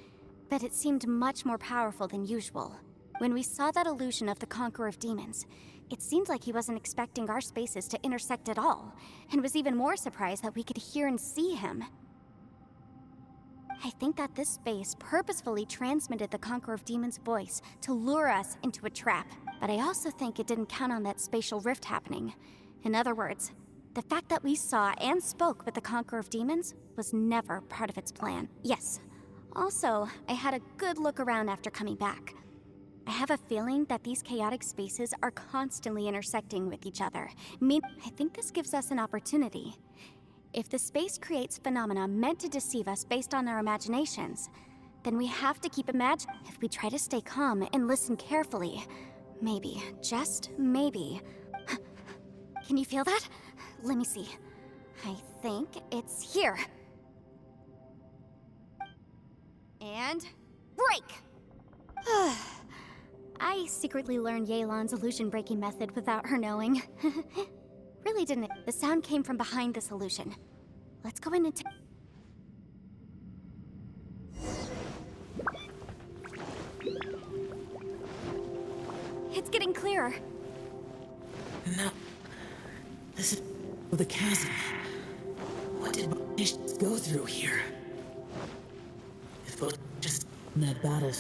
but it seemed much more powerful than usual. When we saw that illusion of the Conqueror of Demons, it seemed like he wasn't expecting our spaces to intersect at all, and was even more surprised that we could hear and see him. I think that this space purposefully transmitted the Conqueror of Demons' voice to lure us into a trap, but I also think it didn't count on that spatial rift happening. In other words, the fact that we saw and spoke with the Conqueror of Demons was never part of its plan. Yes. Also, I had a good look around after coming back. I have a feeling that these chaotic spaces are constantly intersecting with each other. I think this gives us an opportunity. If the space creates phenomena meant to deceive us based on our imaginations, then we have to keep imagining. If we try to stay calm and listen carefully, maybe, just maybe. Can you feel that? Let me see. I think it's here. And break! I secretly learned Yelan's illusion-breaking method without her knowing. Really didn't. The sound came from behind this illusion. Let's go in and It's getting clearer. No. This is the chasm. What did Bonish go through here? If Bonish just in that battle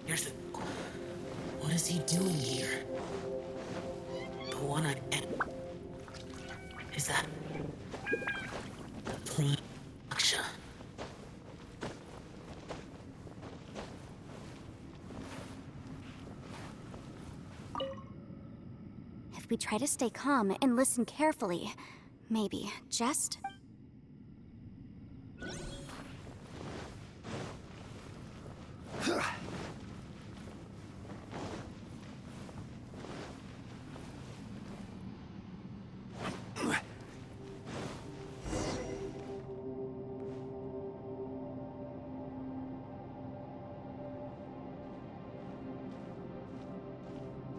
years ago, what is he doing here? The one I am. Is that Prime Aksha? If we try to stay calm and listen carefully, maybe, just...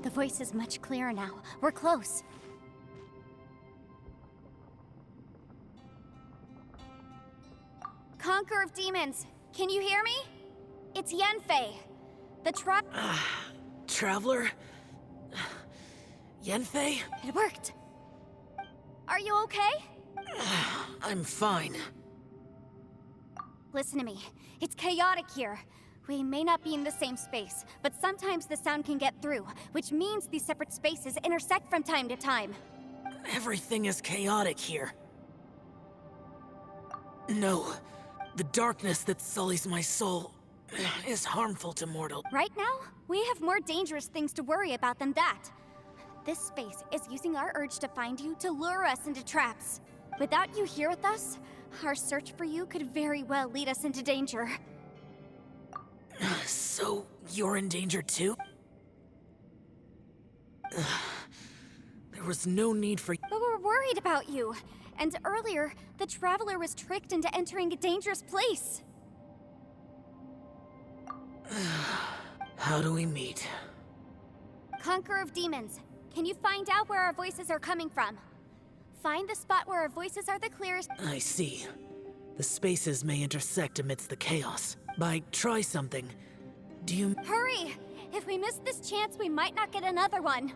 The voice is much clearer now. We're close. Conqueror of Demons, can you hear me? It's Yenfei. The Traveler? Yenfei? It worked. Are you okay? I'm fine. Listen to me. It's chaotic here. We may not be in the same space, but sometimes the sound can get through, which means these separate spaces intersect from time to time. Everything is chaotic here. No, the darkness that sullies my soul is harmful to mortal. Right now, we have more dangerous things to worry about than that. This space is using our urge to find you to lure us into traps. Without you here with us, our search for you could very well lead us into danger. So, you're in danger too? There was no need for... But we're worried about you. And earlier, the Traveler was tricked into entering a dangerous place. How do we meet? Conqueror of Demons, can you find out where our voices are coming from? Find the spot where our voices are the clearest. I see. The spaces may intersect amidst the chaos. By try something, do you... Hurry! If we miss this chance, we might not get another one.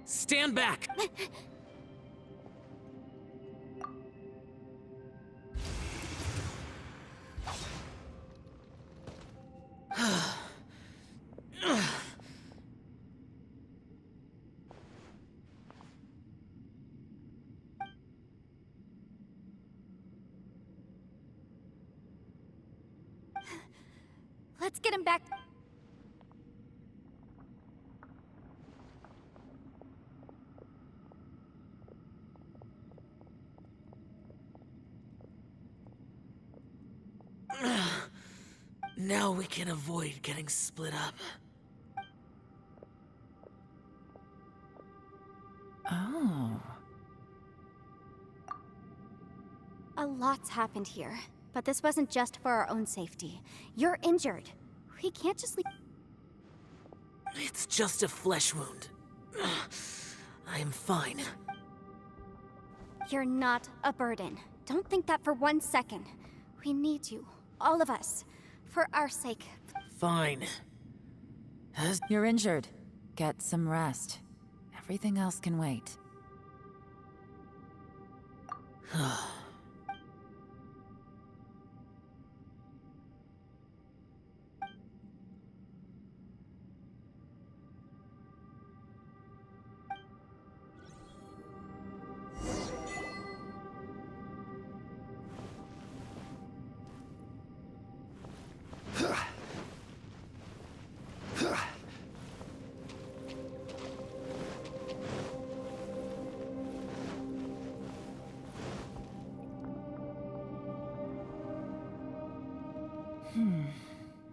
Stand back! Let's get him back. Now we can avoid getting split up. Oh. A lot's happened here, but this wasn't just for our own safety. You're injured. We can't just leave. It's just a flesh wound. I am fine. You're not a burden. Don't think that for 1 second. We need you, all of us, for our sake. Fine. You're injured. Get some rest. Everything else can wait.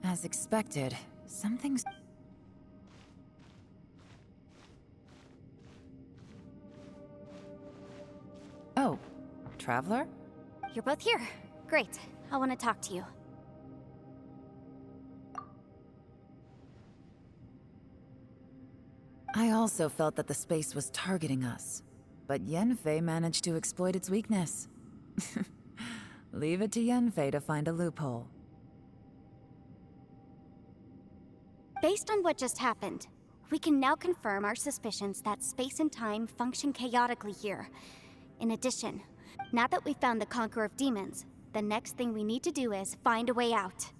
As expected, something's... Oh, Traveler? You're both here. Great. I want to talk to you. I also felt that the space was targeting us, but Yenfei managed to exploit its weakness. Leave it to Yenfei to find a loophole. Based on what just happened, we can now confirm our suspicions that space and time function chaotically here. In addition, now that we've found the Conqueror of Demons, the next thing we need to do is find a way out.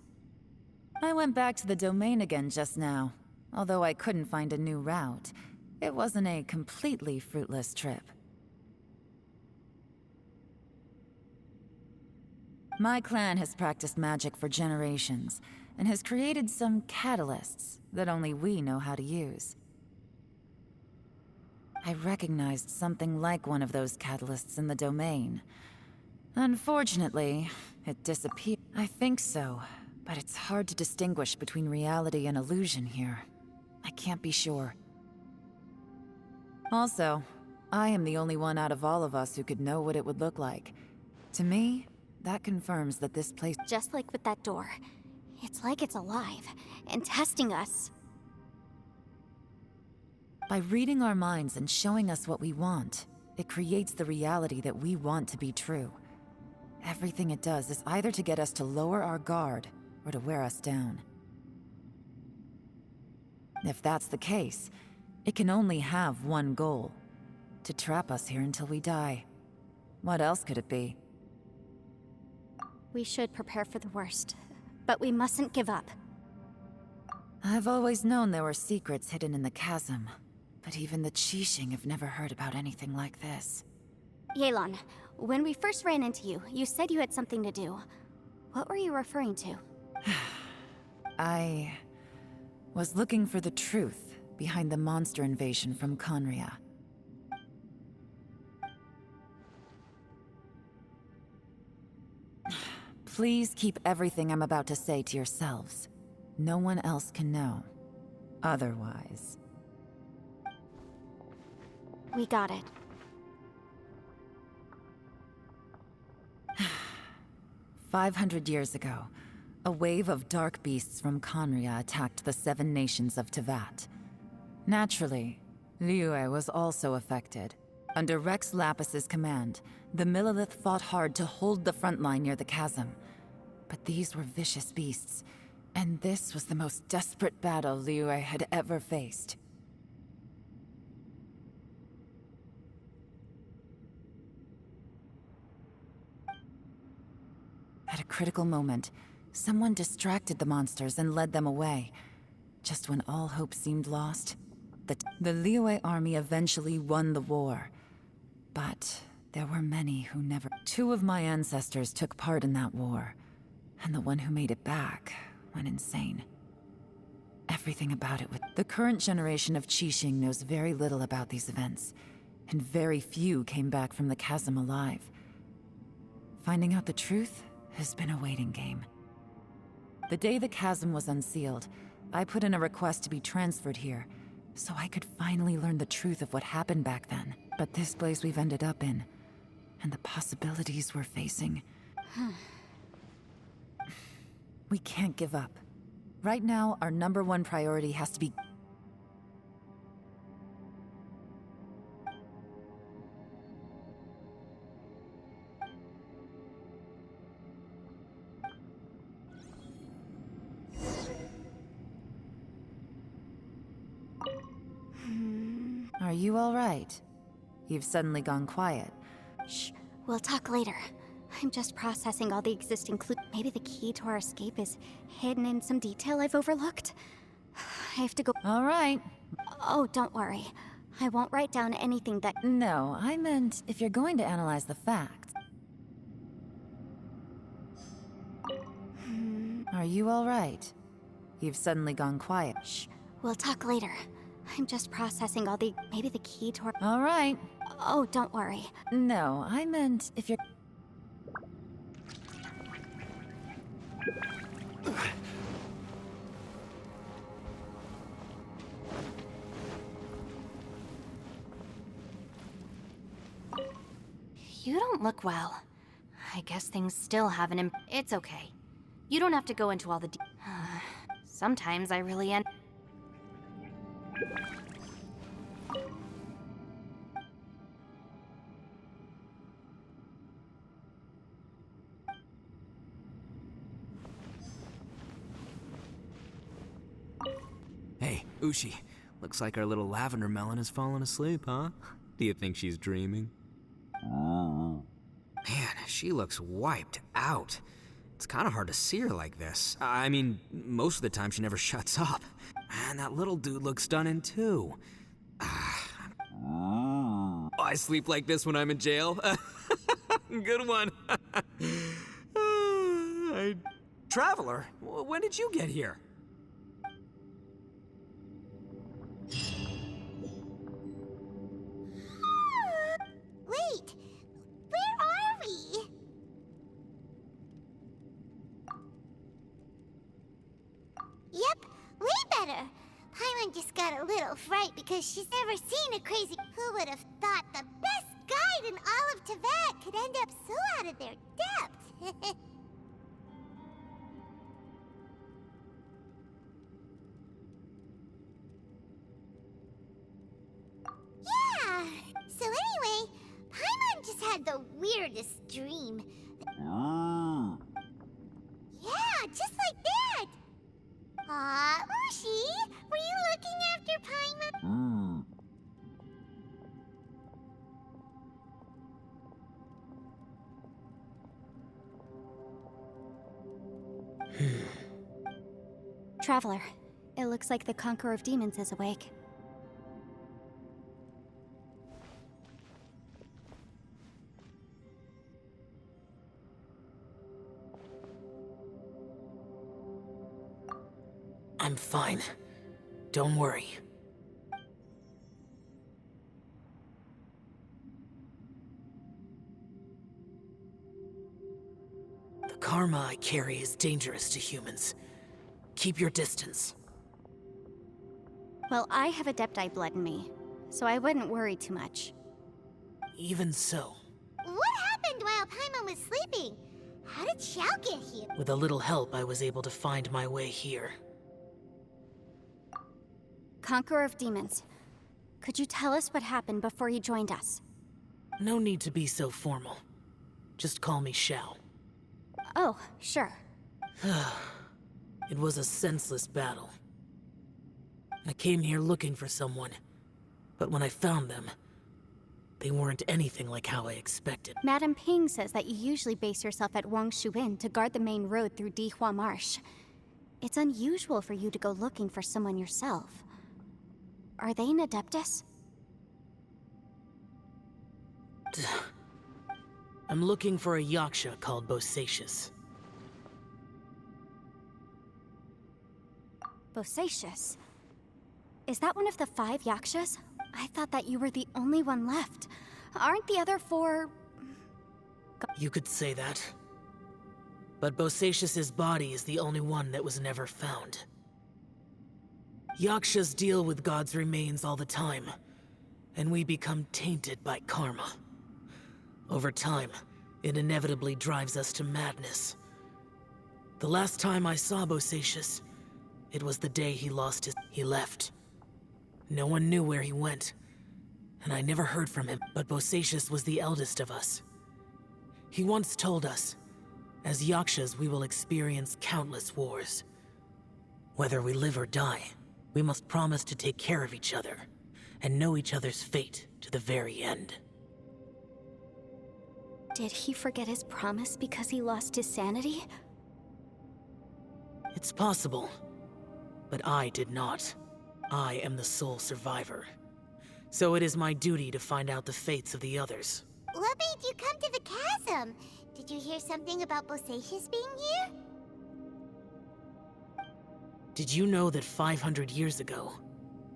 I went back to the domain again just now. Although I couldn't find a new route, it wasn't a completely fruitless trip. My clan has practiced magic for generations, and has created some catalysts that only we know how to use. I recognized something like one of those catalysts in the domain. Unfortunately, it disappeared. I think so, but it's hard to distinguish between reality and illusion here. I can't be sure. Also, I am the only one out of all of us who could know what it would look like. To me, that confirms that this place... Just like with that door. It's like it's alive, and testing us. By reading our minds and showing us what we want, it creates the reality that we want to be true. Everything it does is either to get us to lower our guard, or to wear us down. If that's the case, it can only have one goal. To trap us here until we die. What else could it be? We should prepare for the worst, but we mustn't give up. I've always known there were secrets hidden in the chasm, but even the Qixing have never heard about anything like this. Yelan, when we first ran into you, you said you had something to do. What were you referring to? I was looking for the truth behind the monster invasion from Conria. Please keep everything I'm about to say to yourselves. No one else can know. Otherwise... We got it. 500 years ago, a wave of dark beasts from Conria attacked the 7 nations of Tevat. Naturally, Liyue was also affected. Under Rex Lapis's command, the Millelith fought hard to hold the front line near the chasm. But these were vicious beasts, and this was the most desperate battle Liyue had ever faced. At a critical moment, someone distracted the monsters and led them away. Just when all hope seemed lost, the Liyue army eventually won the war. But there were many who never... 2 of my ancestors took part in that war, and the one who made it back went insane. Everything about it was... The current generation of Qixing knows very little about these events, and very few came back from the chasm alive. Finding out the truth has been a waiting game. The day the chasm was unsealed, I put in a request to be transferred here, so I could finally learn the truth of what happened back then. But this place we've ended up in, and the possibilities we're facing... We can't give up. Right now, our #1 priority has to be... Are you all right? You've suddenly gone quiet. Shh, we'll talk later. I'm just processing all the existing clues. Maybe the key to our escape is hidden in some detail I've overlooked. I have to go. All right. Oh, don't worry. I won't write down anything that... No, I meant if you're going to analyze the facts. Are you all right? You've suddenly gone quiet. Shh, we'll talk later. I'm just processing all the... Maybe the key to our... All right. Oh, don't worry. No, I meant if you're... You don't look well. I guess things still haven't It's okay. You don't have to go into all the Sometimes I really end... Hey, Ushi. Looks like our little lavender melon has fallen asleep, huh? Do you think she's dreaming? Man, she looks wiped out. It's kind of hard to see her like this. I mean, most of the time she never shuts up. And that little dude looks stunning too. I sleep like this when I'm in jail. Good one. Traveler, when did you get here? Wait, where are we? Yep, way better. Paimon just got a little fright because she's never seen a crazy... Who would have thought the best guide in all of Teyvat could end up so out of their depth? Yeah! So anyway, Paimon just had the weirdest dream. Yeah, just like that! Aw, Ushi, were you looking after Paimon? Traveler, it looks like the Conqueror of Demons is awake. I'm fine. Don't worry. The karma I carry is dangerous to humans. Keep your distance. Well, I have Adepti blood in me, so I wouldn't worry too much. Even so, What happened while Paimon was sleeping? How did Xiao get here? with a little help, I was able to find my way here. Conqueror of Demons, could you tell us what happened before you joined us? No need to be so formal. Just call me Xiao. Oh, sure. It was a senseless battle. I came here looking for someone, but when I found them, they weren't anything like how I expected. Madame Ping says that you usually base yourself at Wangshu Inn to guard the main road through Dihua Marsh. It's unusual for you to go looking for someone yourself. Are they an Adeptus? I'm looking for a Yaksha called Bosacius. Bosacius? Is that one of the 5 Yakshas? I thought that you were the only one left. Aren't the other 4... You could say that. But Bosacius's body is the only one that was never found. Yakshas deal with God's remains all the time, and we become tainted by karma. Over time, it inevitably drives us to madness. The last time I saw Bosacius, it was the day he left. No one knew where he went, and I never heard from him, but Bosacius was the eldest of us. He once told us, as Yakshas we will experience countless wars. Whether we live or die, we must promise to take care of each other, and know each other's fate to the very end. Did he forget his promise because he lost his sanity? It's possible, but I did not. I am the sole survivor. So it is my duty to find out the fates of the others. What made you come to the chasm? Did you hear something about Bosacius being here? Did you know that 500 years ago,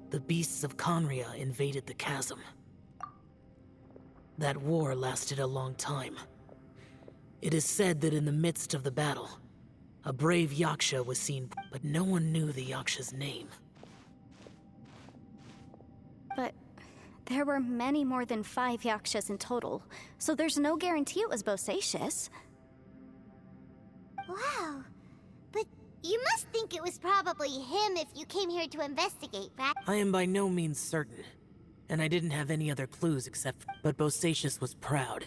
the beasts of Conria invaded the chasm? That war lasted a long time. It is said that in the midst of the battle, a brave Yaksha was seen, but no one knew the Yaksha's name. But there were many more than 5 Yakshas in total, so there's no guarantee it was Bosacius. Wow. But you must think it was probably him if you came here to investigate, right? I am by no means certain, and I didn't have any other clues but Bosacius was proud.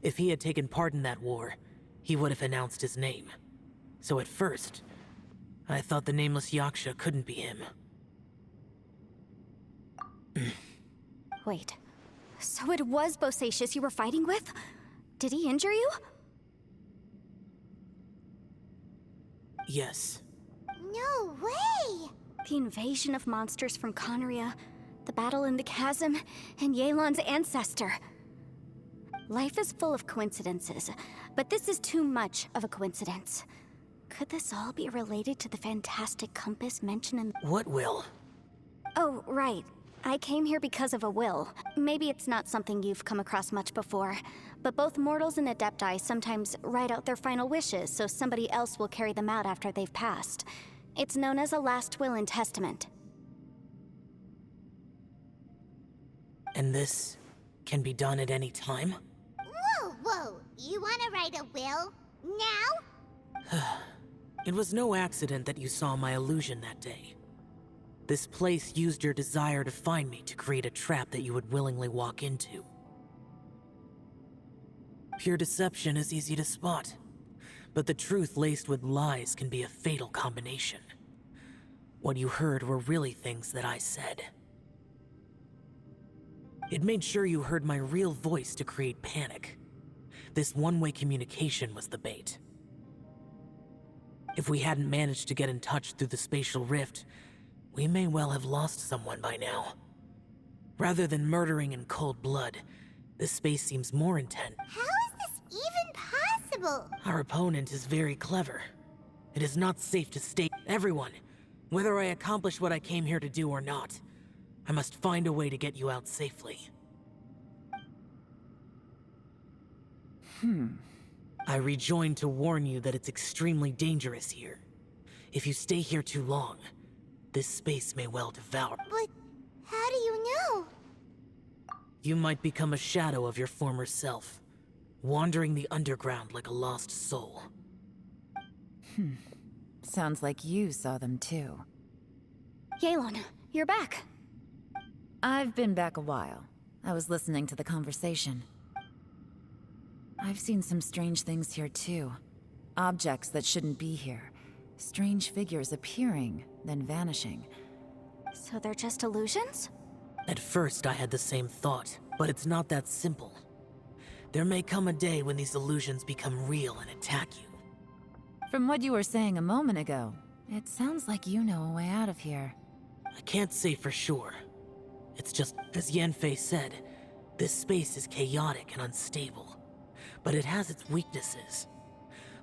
If he had taken part in that war, he would have announced his name. So at first, I thought the nameless Yaksha couldn't be him. Wait, so it was Bosacius you were fighting with? Did he injure you? Yes. No way! The invasion of monsters from Conria, the battle in the chasm, and Yelan's ancestor. Life is full of coincidences, but this is too much of a coincidence. Could this all be related to the fantastic compass mentioned in— What will? Oh, right. I came here because of a will. Maybe it's not something you've come across much before, but both mortals and adepti sometimes write out their final wishes so somebody else will carry them out after they've passed. It's known as a last will and testament. And this can be done at any time? Whoa! You wanna write a will? Now? It was no accident that you saw my illusion that day. This place used your desire to find me to create a trap that you would willingly walk into. Pure deception is easy to spot, but the truth laced with lies can be a fatal combination. What you heard were really things that I said. It made sure you heard my real voice to create panic. This one-way communication was the bait. If we hadn't managed to get in touch through the spatial rift, we may well have lost someone by now. Rather than murdering in cold blood, this space seems more intense. How is this even possible? Our opponent is very clever. It is not safe to stay. Everyone, whether I accomplish what I came here to do or not, I must find a way to get you out safely. I rejoined to warn you that it's extremely dangerous here. If you stay here too long, this space may well devour. But how do you know? You might become a shadow of your former self, wandering the underground like a lost soul. Sounds like you saw them too. Yelan, you're back. I've been back a while. I was listening to the conversation. I've seen some strange things here too. Objects that shouldn't be here. Strange figures appearing, then vanishing. So they're just illusions? At first, I had the same thought, but it's not that simple. There may come a day when these illusions become real and attack you. From what you were saying a moment ago, it sounds like you know a way out of here. I can't say for sure. It's just, as Yanfei said, this space is chaotic and unstable. But it has its weaknesses.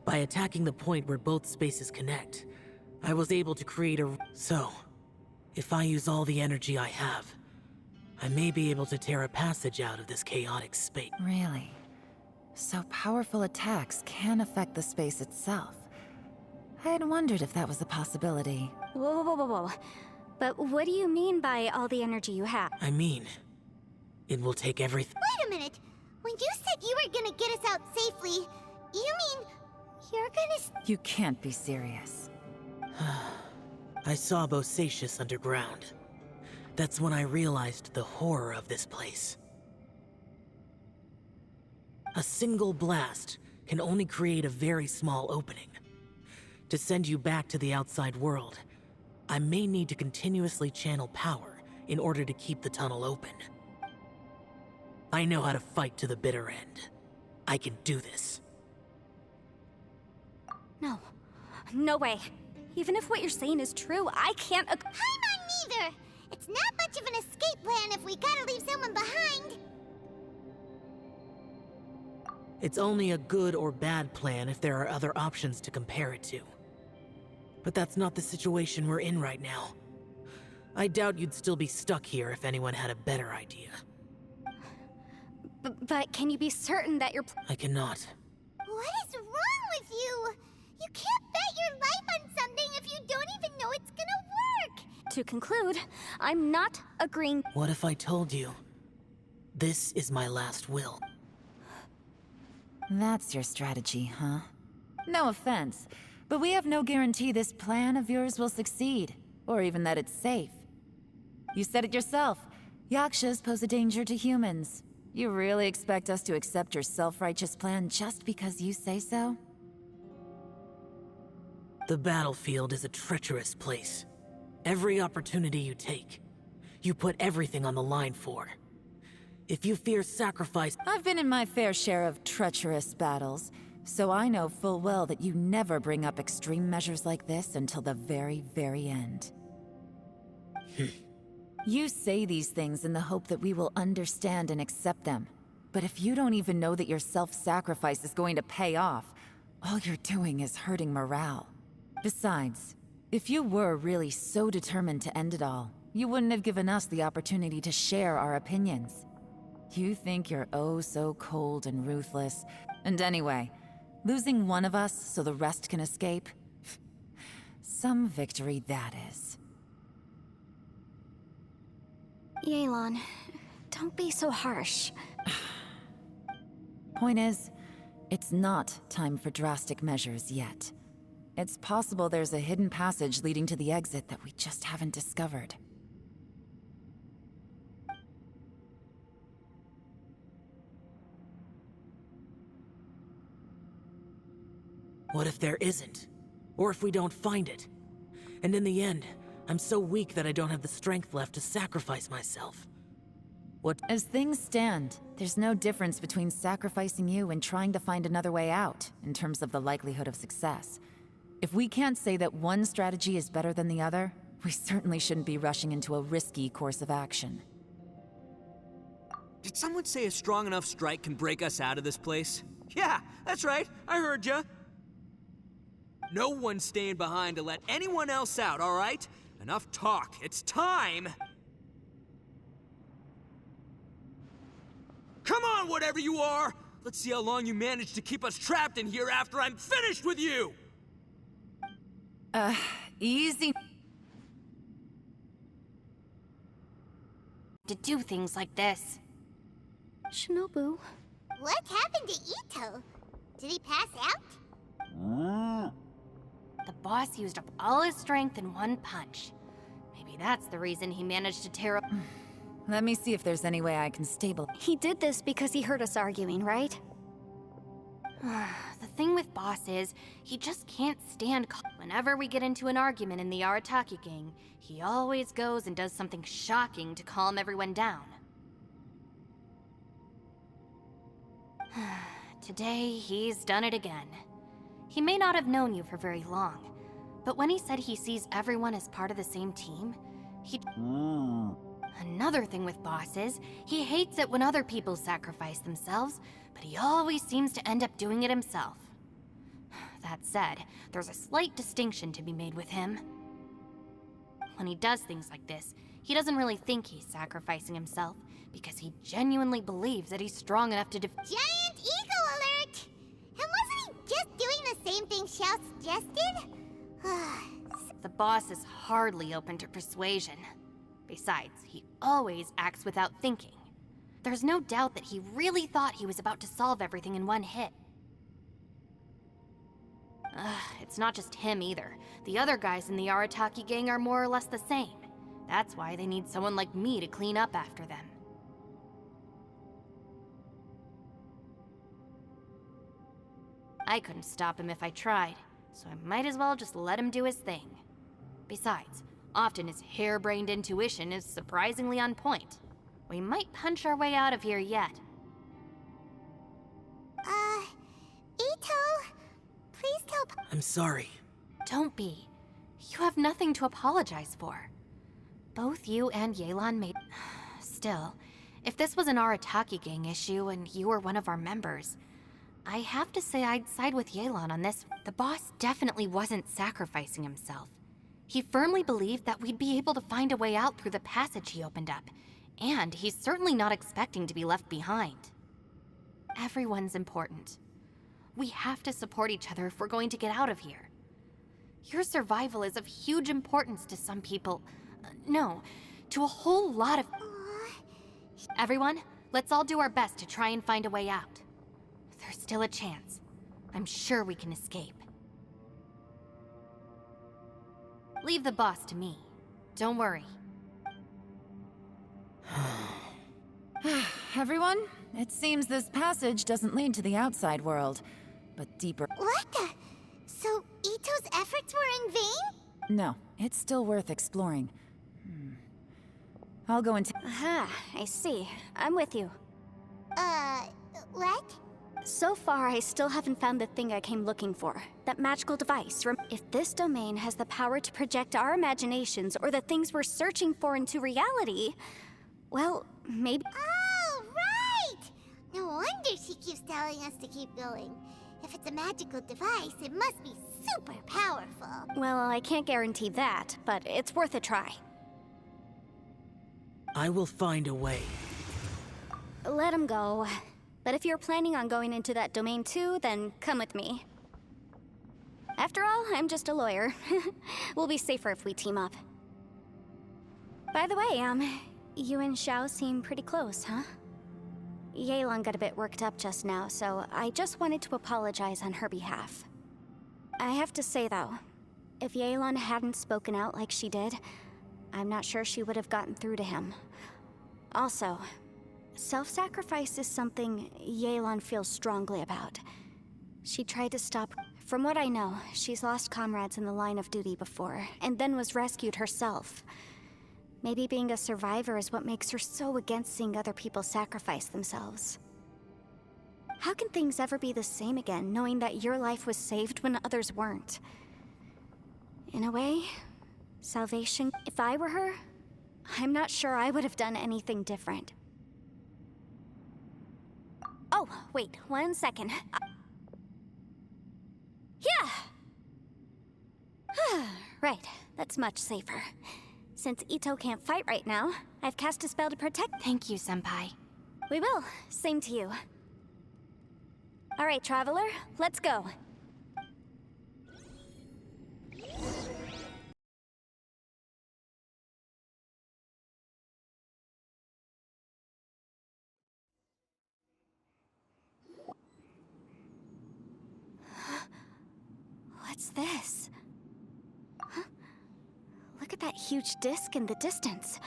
By attacking the point where both spaces connect, I was able to create a... So, if I use all the energy I have, I may be able to tear a passage out of this chaotic space. Really? So powerful attacks can affect the space itself. I had wondered if that was a possibility. Whoa. But what do you mean by all the energy you have? I mean, it will take everything. Wait a minute. When you said you were gonna get us out safely, you mean you're gonna... You can't be serious. I saw Bosacius underground. That's when I realized the horror of this place. A single blast can only create a very small opening. To send you back to the outside world, I may need to continuously channel power in order to keep the tunnel open. I know how to fight to the bitter end. I can do this. No. No way. Even if what you're saying is true, I can't I'm on neither. It's not much of an escape plan if we gotta leave someone behind. It's only a good or bad plan if there are other options to compare it to. But that's not the situation we're in right now. I doubt you'd still be stuck here if anyone had a better idea. But can you be certain that you're... I cannot. What is wrong with you? You can't bet your life on something if you don't even know it's gonna work. To conclude, I'm not agreeing... What if I told you? This is my last will. That's your strategy, huh? No offense, but we have no guarantee this plan of yours will succeed, or even that it's safe. You said it yourself. Yakshas pose a danger to humans. You really expect us to accept your self-righteous plan just because you say so? The battlefield is a treacherous place. Every opportunity you take, you put everything on the line for. If you fear sacrifice... I've been in my fair share of treacherous battles, so I know full well that you never bring up extreme measures like this until the very, very end. You say these things in the hope that we will understand and accept them. But if you don't even know that your self-sacrifice is going to pay off, all you're doing is hurting morale. Besides, if you were really so determined to end it all, you wouldn't have given us the opportunity to share our opinions. You think you're oh so cold and ruthless. And anyway, losing one of us so the rest can escape? Some victory that is. Yelan, don't be so harsh. Point is, it's not time for drastic measures yet. It's possible there's a hidden passage leading to the exit that we just haven't discovered. What if there isn't? Or if we don't find it? And in the end, I'm so weak that I don't have the strength left to sacrifice myself. What? As things stand, there's no difference between sacrificing you and trying to find another way out, in terms of the likelihood of success. If we can't say that one strategy is better than the other, we certainly shouldn't be rushing into a risky course of action. Did someone say a strong enough strike can break us out of this place? Yeah, that's right. I heard ya. No one's staying behind to let anyone else out, all right? Enough talk. It's time! Come on, whatever you are! Let's see how long you manage to keep us trapped in here after I'm finished with you! Easy. To do things like this. Shinobu. What happened to Ito? Did he pass out? The boss used up all his strength in one punch. Maybe that's the reason he managed to tear up... Let me see if there's any way I can stabilize. He did this because he heard us arguing, right? The thing with Boss is, he just can't stand whenever we get into an argument in the Arataki gang, he always goes and does something shocking to calm everyone down. Today, he's done it again. He may not have known you for very long, but when he said he sees everyone as part of the same team, he... Another thing with Boss is, he hates it when other people sacrifice themselves, but he always seems to end up doing it himself. That said, there's a slight distinction to be made with him. When he does things like this, he doesn't really think he's sacrificing himself, because he genuinely believes that he's strong enough to Giant ego alert! And wasn't he just doing the same thing Xiao suggested? the boss is hardly open to persuasion. Besides, he always acts without thinking. There's no doubt that he really thought he was about to solve everything in one hit. It's not just him either. The other guys in the Arataki gang are more or less the same. That's why they need someone like me to clean up after them. I couldn't stop him if I tried, so I might as well just let him do his thing. Besides, often his harebrained intuition is surprisingly on point. We might punch our way out of here yet. Ito, please tell I'm sorry. Don't be. You have nothing to apologize for. Both you and Yelan made... Still, if this was an Arataki gang issue and you were one of our members, I have to say I'd side with Yelan on this. The boss definitely wasn't sacrificing himself. He firmly believed that we'd be able to find a way out through the passage he opened up, and he's certainly not expecting to be left behind. Everyone's important. We have to support each other if we're going to get out of here. Your survival is of huge importance to some people. No, to a whole lot of... Everyone, let's all do our best to try and find a way out. There's still a chance. I'm sure we can escape. Leave the boss to me. Don't worry. Everyone, it seems this passage doesn't lead to the outside world, but deeper. What the? So Ito's efforts were in vain? No, it's still worth exploring. I'll go into... Aha, I see. I'm with you. What? So far, I still haven't found the thing I came looking for. That magical device. If this domain has the power to project our imaginations or the things we're searching for into reality, well, maybe... Oh, right! No wonder she keeps telling us to keep going. If it's a magical device, it must be super powerful. Well, I can't guarantee that, but it's worth a try. I will find a way. Let him go. But if you're planning on going into that domain too, then come with me. After all, I'm just a lawyer. We'll be safer if we team up. By the way, you and Xiao seem pretty close, huh? Yelan got a bit worked up just now, so I just wanted to apologize on her behalf. I have to say though, if Yelan hadn't spoken out like she did, I'm not sure she would have gotten through to him. Also, self-sacrifice is something Yelan feels strongly about. She tried to stop... From what I know, she's lost comrades in the line of duty before, and then was rescued herself. Maybe being a survivor is what makes her so against seeing other people sacrifice themselves. How can things ever be the same again, knowing that your life was saved when others weren't? In a way, salvation... If I were her, I'm not sure I would have done anything different. Oh, wait, 1 second. Yeah! Right, that's much safer. Since Ito can't fight right now, I've cast a spell to protect... Thank you, Senpai. We will. Same to you. All right, Traveler, let's go. What's this? Huh? Look at that huge disc in the distance.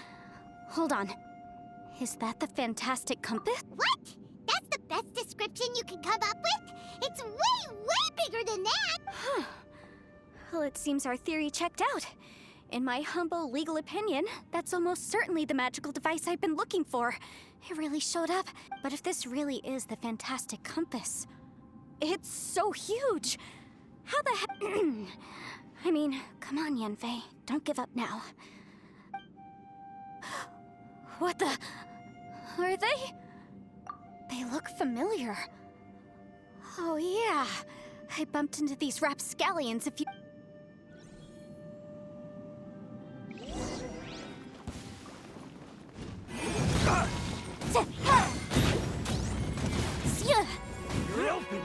Hold on. Is that the fantastic compass? What? That's the best description you can come up with? It's way, way bigger than that! Huh. Well, it seems our theory checked out. In my humble legal opinion, that's almost certainly the magical device I've been looking for. It really showed up. But if this really is the fantastic compass, it's so huge! How the heck? I mean, come on, Yanfei. Don't give up now. What the? Are they? They look familiar. Oh, yeah. I bumped into these rapscallions a few... You're open!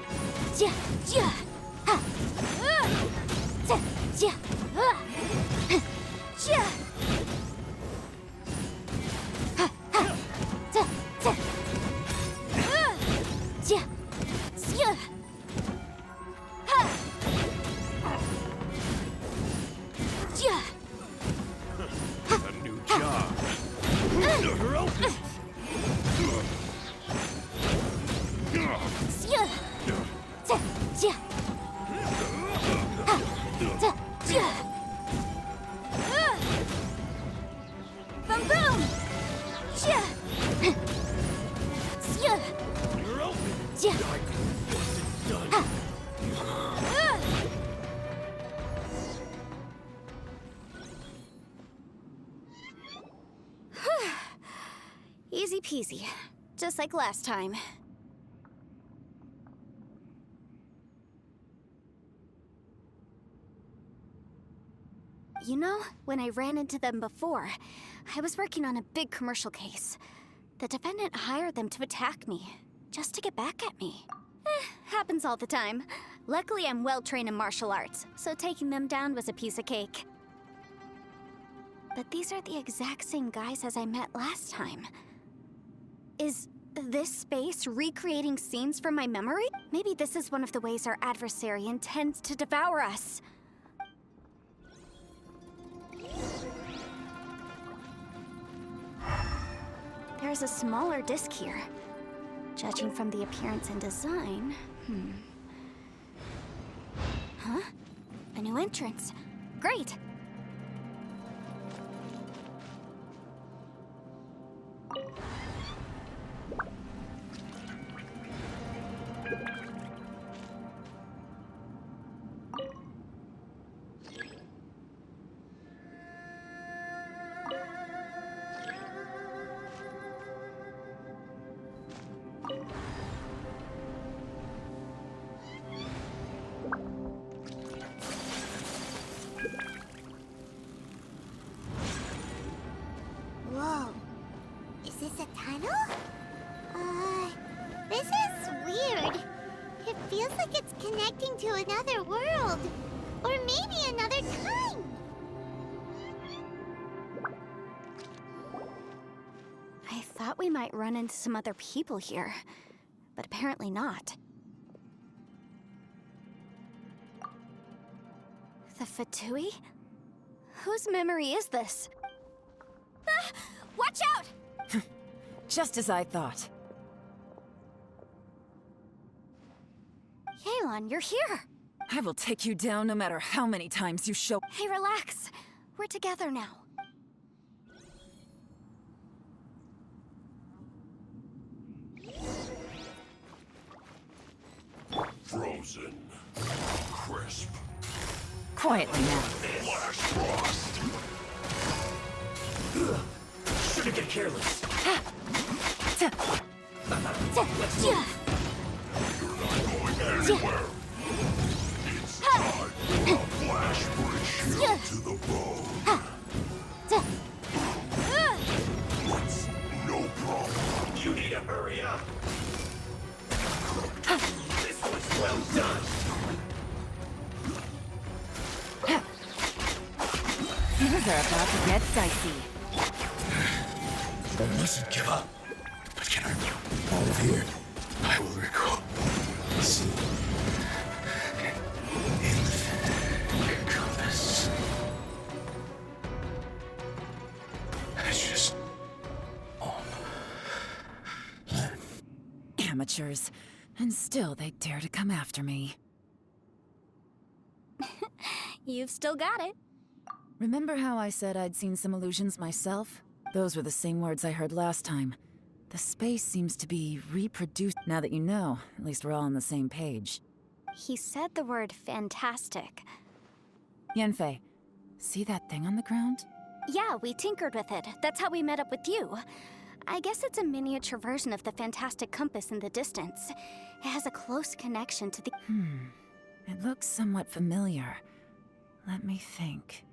Easy peasy. Just like last time. You know, when I ran into them before, I was working on a big commercial case. The defendant hired them to attack me, just to get back at me. Happens all the time. Luckily, I'm well trained in martial arts, so taking them down was a piece of cake. But these are the exact same guys as I met last time. Is this space recreating scenes from my memory? Maybe this is one of the ways our adversary intends to devour us. There's a smaller disc here. Judging from the appearance and design, Huh? A new entrance. Great! Whoa. Is this a tunnel? This is weird. It feels like it's connecting to another world. Or maybe another time. I thought we might run into some other people here, but apparently not. The Fatui? Whose memory is this? Ah! Watch out! Just as I thought. Yelan, you're here! I will take you down no matter how many times you show. Hey, relax. We're together now. Frozen. Crisp. Quietly now. Flash frost. Shouldn't get careless. You're not going anywhere. It's time for a flash bridge shield to the bone. What's no problem? You need to hurry up. This was well done. Things are about to get dicey. I mustn't give up. But can I out of here? I will recall. See. In compass. It's just Amateurs. And still they dare to come after me. You've still got it. Remember how I said I'd seen some illusions myself? Those were the same words I heard last time. The space seems to be reproduced. Now that you know, at least we're all on the same page. He said the word fantastic. Yanfei, see that thing on the ground? Yeah, we tinkered with it. That's how we met up with you. I guess it's a miniature version of the fantastic compass in the distance. It has a close connection to the... It looks somewhat familiar. Let me think.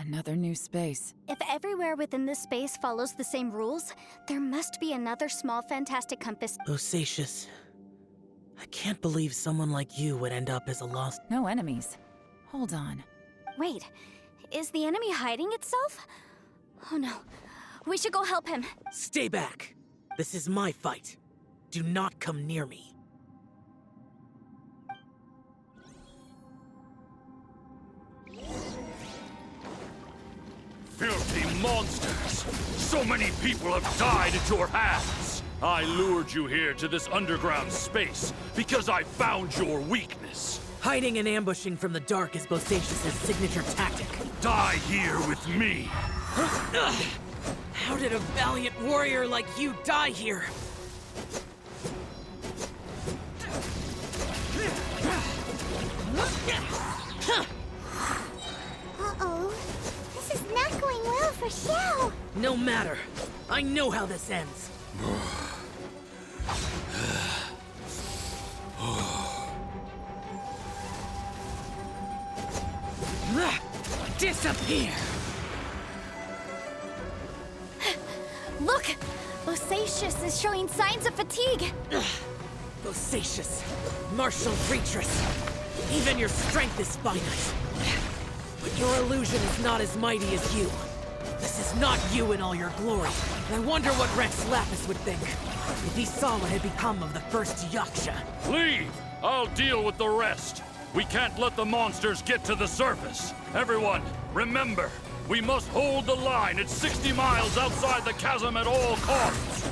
Another new space. If everywhere within this space follows the same rules, there must be another small fantastic compass. Bosacius, I can't believe someone like you would end up as a lost... No enemies. Hold on. Wait, is the enemy hiding itself? Oh no, we should go help him. Stay back! This is my fight. Do not come near me. Filthy monsters! So many people have died at your hands! I lured you here to this underground space because I found your weakness. Hiding and ambushing from the dark is Bosacius' signature tactic. Die here with me! How did a valiant warrior like you die here? Uh-oh. This is not going well for Xiao. No matter. I know how this ends. Disappear! Look! Bosacius is showing signs of fatigue. Bosacius, martial creaturess. Even your strength is finite. But your illusion is not as mighty as you. This is not you in all your glory. And I wonder what Rex Lapis would think if he saw what had become of the first Yaksha. Leave! I'll deal with the rest. We can't let the monsters get to the surface. Everyone, remember, we must hold the line at 60 miles outside the chasm at all costs.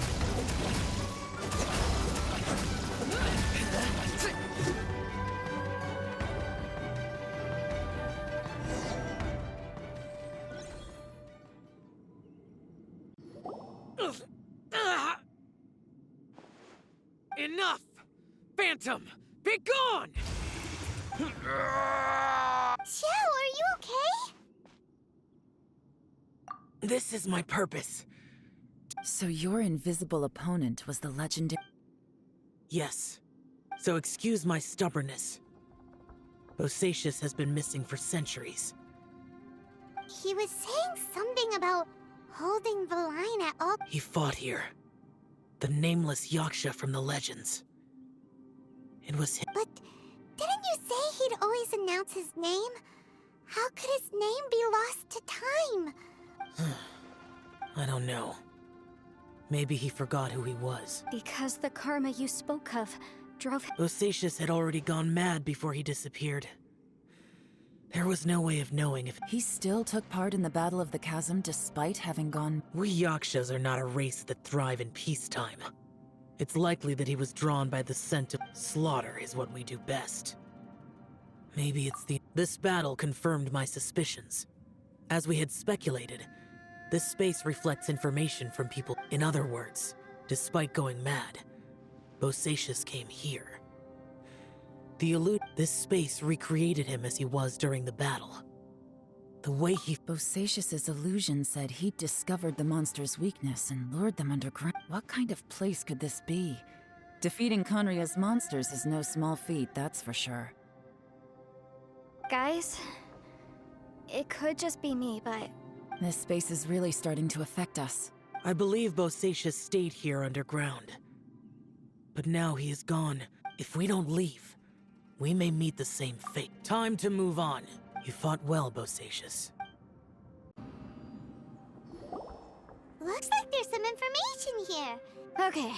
Enough! Phantom, be gone! Xiao, are you okay? This is my purpose. So your invisible opponent was the legendary... Yes. So excuse my stubbornness. Bosacius has been missing for centuries. He was saying something about holding the line at all. He fought here. The nameless Yaksha from the legends. It was him. But didn't you say he'd always announce his name? How could his name be lost to time? I don't know. Maybe he forgot who he was. Because the karma you spoke of drove him. Bosacius had already gone mad before he disappeared. There was no way of knowing if... He still took part in the Battle of the Chasm despite having gone... We Yakshas are not a race that thrive in peacetime. It's likely that he was drawn by the scent of slaughter is what we do best. Maybe it's the... This battle confirmed my suspicions. As we had speculated, this space reflects information from people. In other words, despite going mad, Bosacius came here. This space recreated him as he was during the battle. The way he... Bosacius's illusion said he'd discovered the monster's weakness and lured them underground. What kind of place could this be? Defeating Conria's monsters is no small feat, that's for sure. Guys, it could just be me, but... This space is really starting to affect us. I believe Bosacius stayed here underground. But now he is gone. If we don't leave, we may meet the same fate. Time to move on. You fought well, Bosacius. Looks like there's some information here. Okay.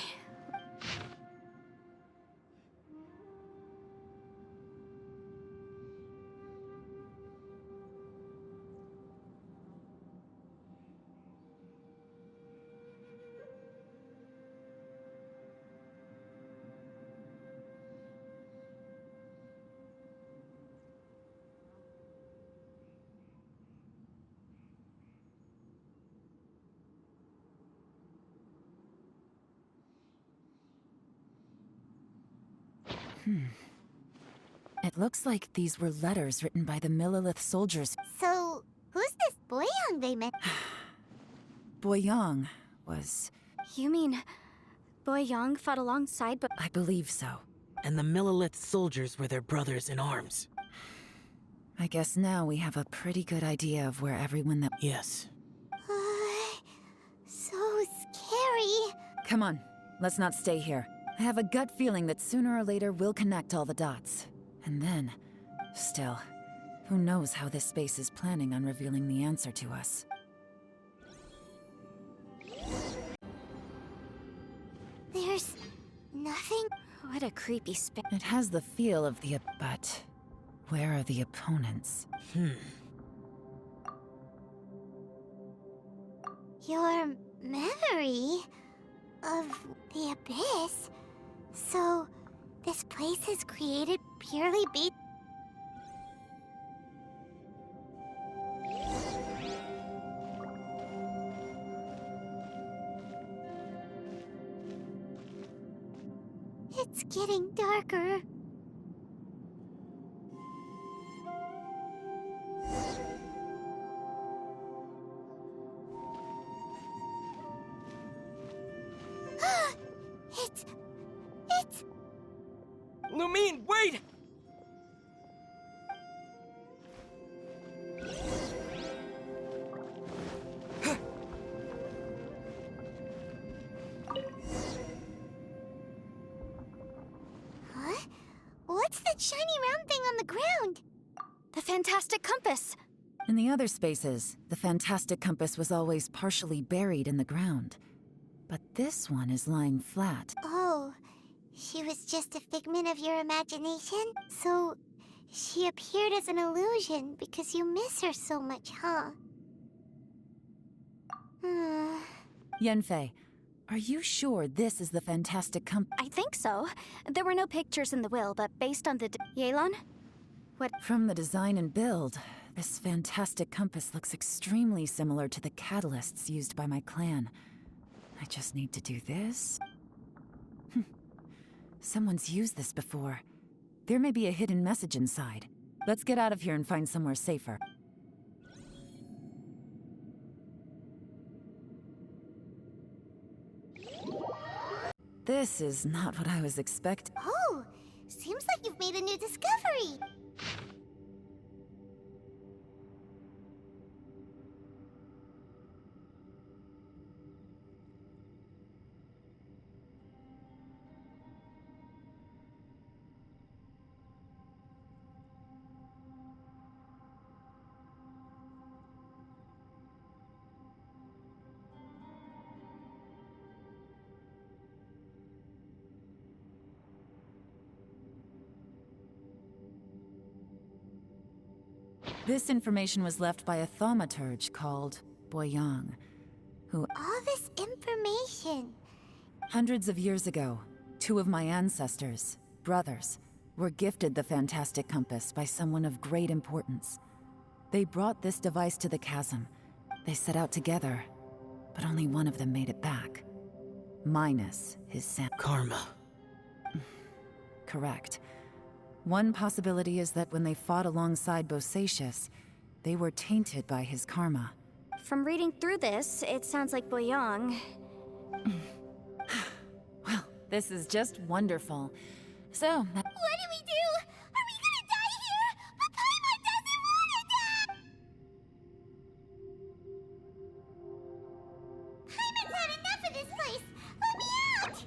It looks like these were letters written by the Millilith soldiers. So, who's this Boyang they met? Boyang was... You mean... Boyang fought alongside, but... I believe so. And the Millilith soldiers were their brothers in arms. I guess now we have a pretty good idea of where everyone that— Yes. So scary. Come on, let's not stay here. I have a gut feeling that sooner or later we'll connect all the dots. And then, still, who knows how this space is planning on revealing the answer to us. There's nothing. What a creepy space. It has the feel of the— but where are the opponents? Your memory of the abyss. So, this place is created purely based. It's getting darker. It's... Lumine, wait! Huh? What's that shiny round thing on the ground? The fantastic compass. In the other spaces, the fantastic compass was always partially buried in the ground. But this one is lying flat. Oh, she was just a figment of your imagination? So, she appeared as an illusion because you miss her so much, huh? Yanfei, are you sure this is the fantastic compass? I think so. There were no pictures in the will, but based on the Yelan? What? From the design and build, this fantastic compass looks extremely similar to the catalysts used by my clan. I just need to do this. Someone's used this before. There may be a hidden message inside. Let's get out of here and find somewhere safer. This is not what I was expecting. Oh, seems like you've made a new discovery. This information was left by a thaumaturge called Boyang, who— All this information. Hundreds of years ago, two of my ancestors, brothers, were gifted the fantastic compass by someone of great importance. They brought this device to the chasm. They set out together, but only one of them made it back. Minus his Karma. Correct. One possibility is that when they fought alongside Bosacius, they were tainted by his karma. From reading through this, it sounds like Boyang. Well, this is just wonderful. So, What do we do? Are we gonna die here? But Paimon doesn't wanna die! Paimon's had enough of this place! Let me out!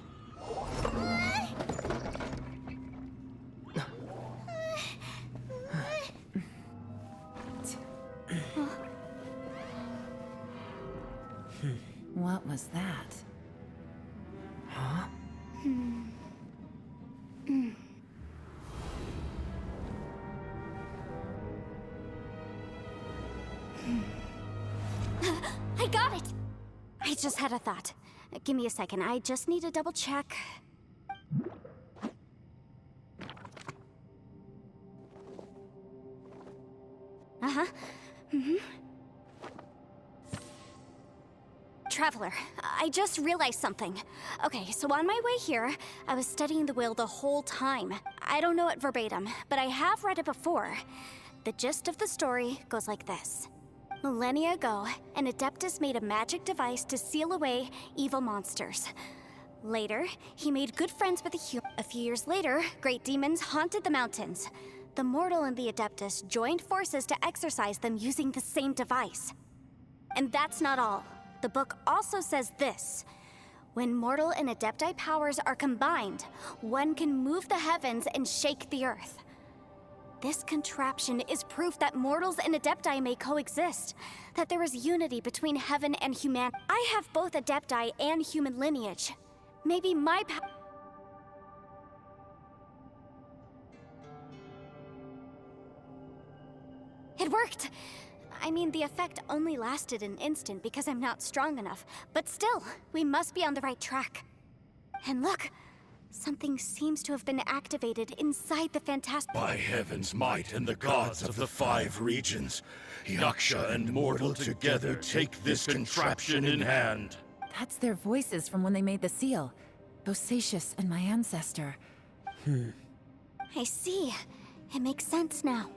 what was that? Huh? I got it! I just had a thought. Give me a second, I just need to double check. Uh-huh. Traveler, I just realized something. Okay, so on my way here, I was studying the will the whole time. I don't know it verbatim, but I have read it before. The gist of the story goes like this. Millennia ago, an Adeptus made a magic device to seal away evil monsters. Later, he made good friends with a human. A few years later, great demons haunted the mountains. the mortal and the Adeptus joined forces to exercise them using the same device. And that's not all. The book also says this. When mortal and Adepti powers are combined, one can move the heavens and shake the earth. This contraption is proof that mortals and Adepti may coexist, that there is unity between heaven and humanity. I have both Adepti and human lineage. Maybe my It worked! I mean, the effect only lasted an instant because I'm not strong enough, but still, we must be on the right track. And look, something seems to have been activated inside the fantastic— By heaven's might and the gods of the 5 regions, Yaksha and mortal together take this contraption in hand. That's their voices from when they made the seal. Bosacius and my ancestor. I see. It makes sense now.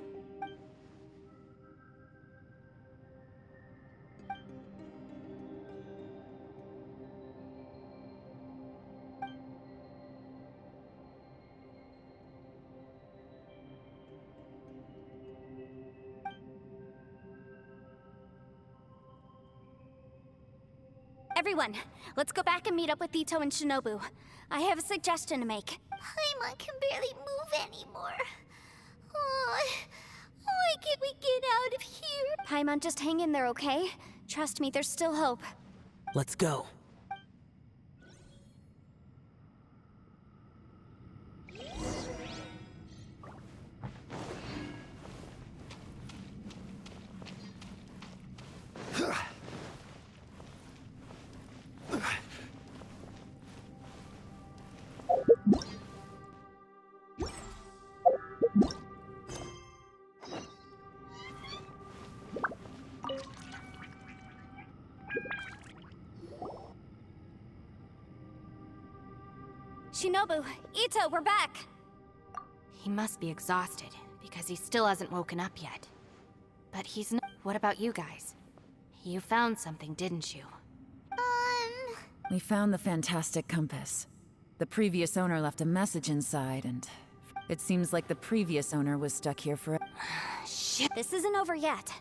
Everyone, let's go back and meet up with Ito and Shinobu. I have a suggestion to make. Paimon can barely move anymore. Oh, why can't we get out of here? Paimon, just hang in there, okay? Trust me, there's still hope. Let's go. Shinobu, Ito, we're back! He must be exhausted, because he still hasn't woken up yet. But he's not— What about you guys? You found something, didn't you? We found the fantastic compass. The previous owner left a message inside, and it seems like the previous owner was stuck here for— Shit. This isn't over yet.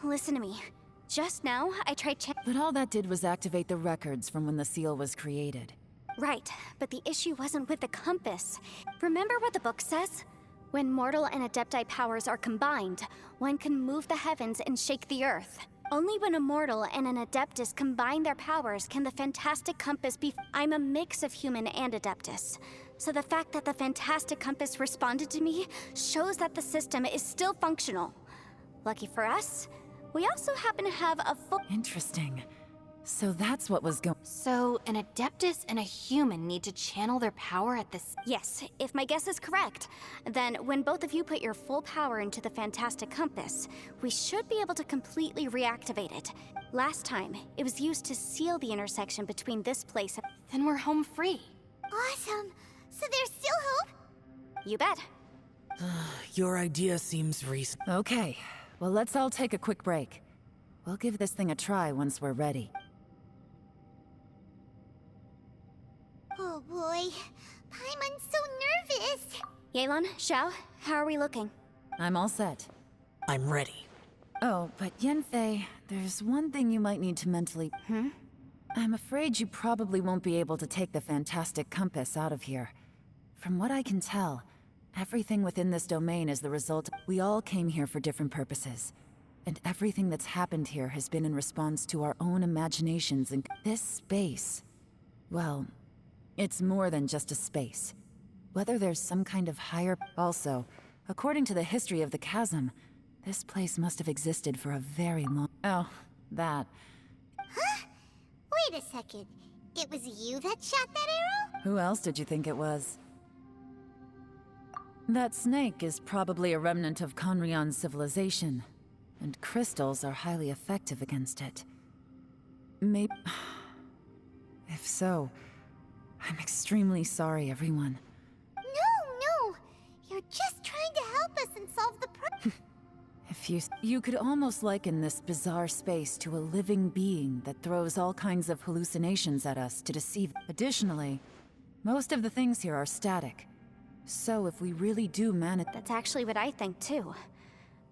Listen to me. Just now, I tried But all that did was activate the records from when the seal was created. Right, but the issue wasn't with the compass. Remember what the book says? When mortal and Adepti powers are combined, one can move the heavens and shake the earth. Only when a mortal and an Adeptus combine their powers can the fantastic compass be— I'm a mix of human and Adeptus. So the fact that the fantastic compass responded to me shows that the system is still functional. Lucky for us, we also happen to have a full— Interesting. So that's what was going— So, an Adeptus and a human need to channel their power at this— Yes, if my guess is correct, then when both of you put your full power into the fantastic compass, we should be able to completely reactivate it. Last time, it was used to seal the intersection between this place and— Then we're home free. Awesome. So there's still hope? You bet. Your idea seems reasonable. Okay, well let's all take a quick break. We'll give this thing a try once we're ready. Oh boy. Paimon's so nervous. Yelan, Xiao, how are we looking? I'm all set. I'm ready. Oh, but Yanfei, there's one thing you might need to mentally— I'm afraid you probably won't be able to take the fantastic compass out of here. From what I can tell, everything within this domain is the result— We all came here for different purposes. And everything that's happened here has been in response to our own imaginations and— This space, well, it's more than just a space. Whether there's some kind of higher— Also, according to the history of the chasm, this place must have existed for a very long— Oh, that. Huh? Wait a second. It was you that shot that arrow? Who else did you think it was? That snake is probably a remnant of Conrion's civilization, and crystals are highly effective against it. Maybe— If so, I'm extremely sorry, everyone. No. You're just trying to help us and solve the problem. If you could almost liken this bizarre space to a living being that throws all kinds of hallucinations at us to deceive. Additionally, most of the things here are static. So if we really do manage... That's actually what I think, too.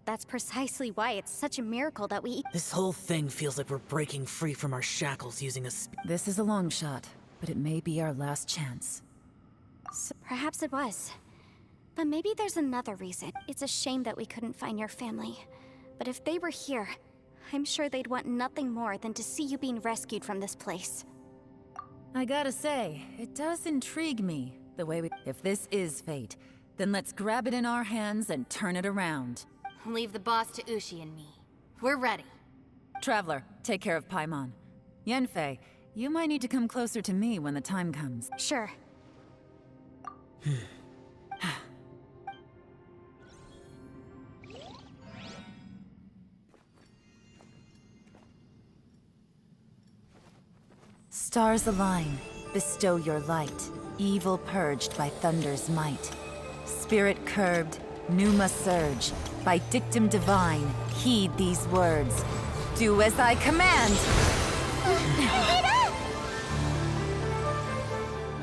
That's precisely why it's such a miracle that we... This whole thing feels like we're breaking free from our shackles using a This is a long shot, but it may be our last chance. Perhaps it was. But maybe there's another reason. It's a shame that we couldn't find your family. But if they were here, I'm sure they'd want nothing more than to see you being rescued from this place. I gotta say, it does intrigue me, the way we... If this is fate, then let's grab it in our hands and turn it around. Leave the boss to Ushi and me. We're ready. Traveler, take care of Paimon. Yanfei, you might need to come closer to me when the time comes. Sure. Stars align, bestow your light. Evil purged by thunder's might. Spirit curbed, pneuma surge. By dictum divine, heed these words. Do as I command!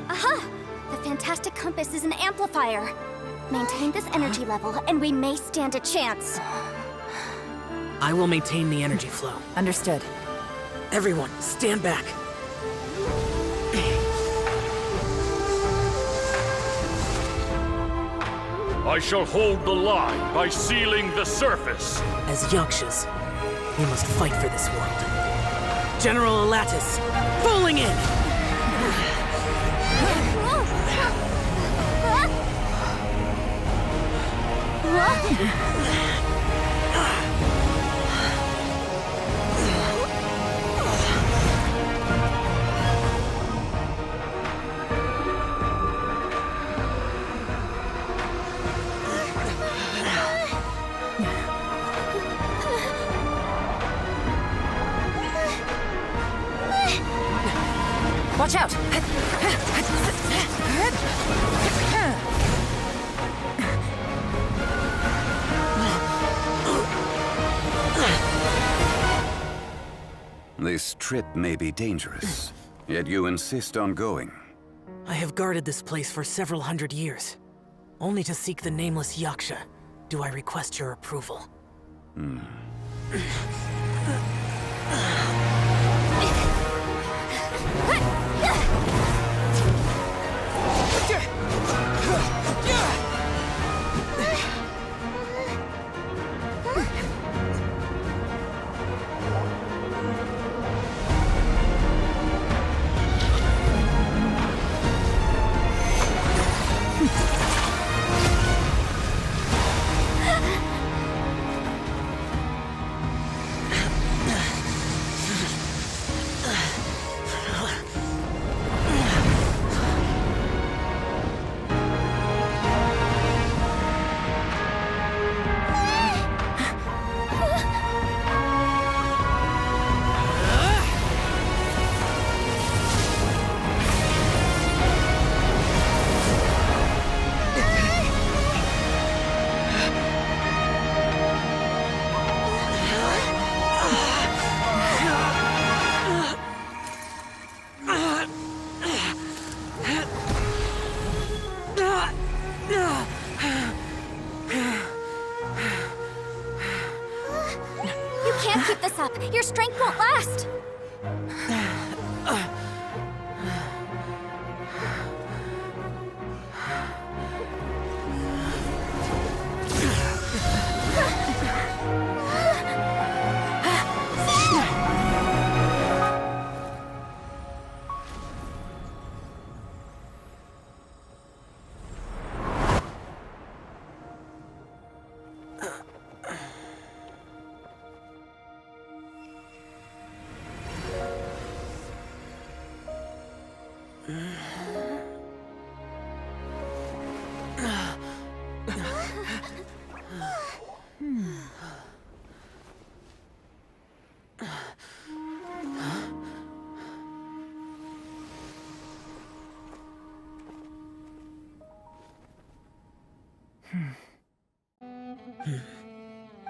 Aha! The fantastic compass is an amplifier. Maintain this energy level, and we may stand a chance. I will maintain the energy flow. Understood. Everyone, stand back. I shall hold the line by sealing the surface. As Yakshas, we must fight for this world. General Alatus, falling in! Watch out! This trip may be dangerous, yet you insist on going. I have guarded this place for several hundred years. Only to seek the nameless Yaksha do I request your approval. Your strength won't last!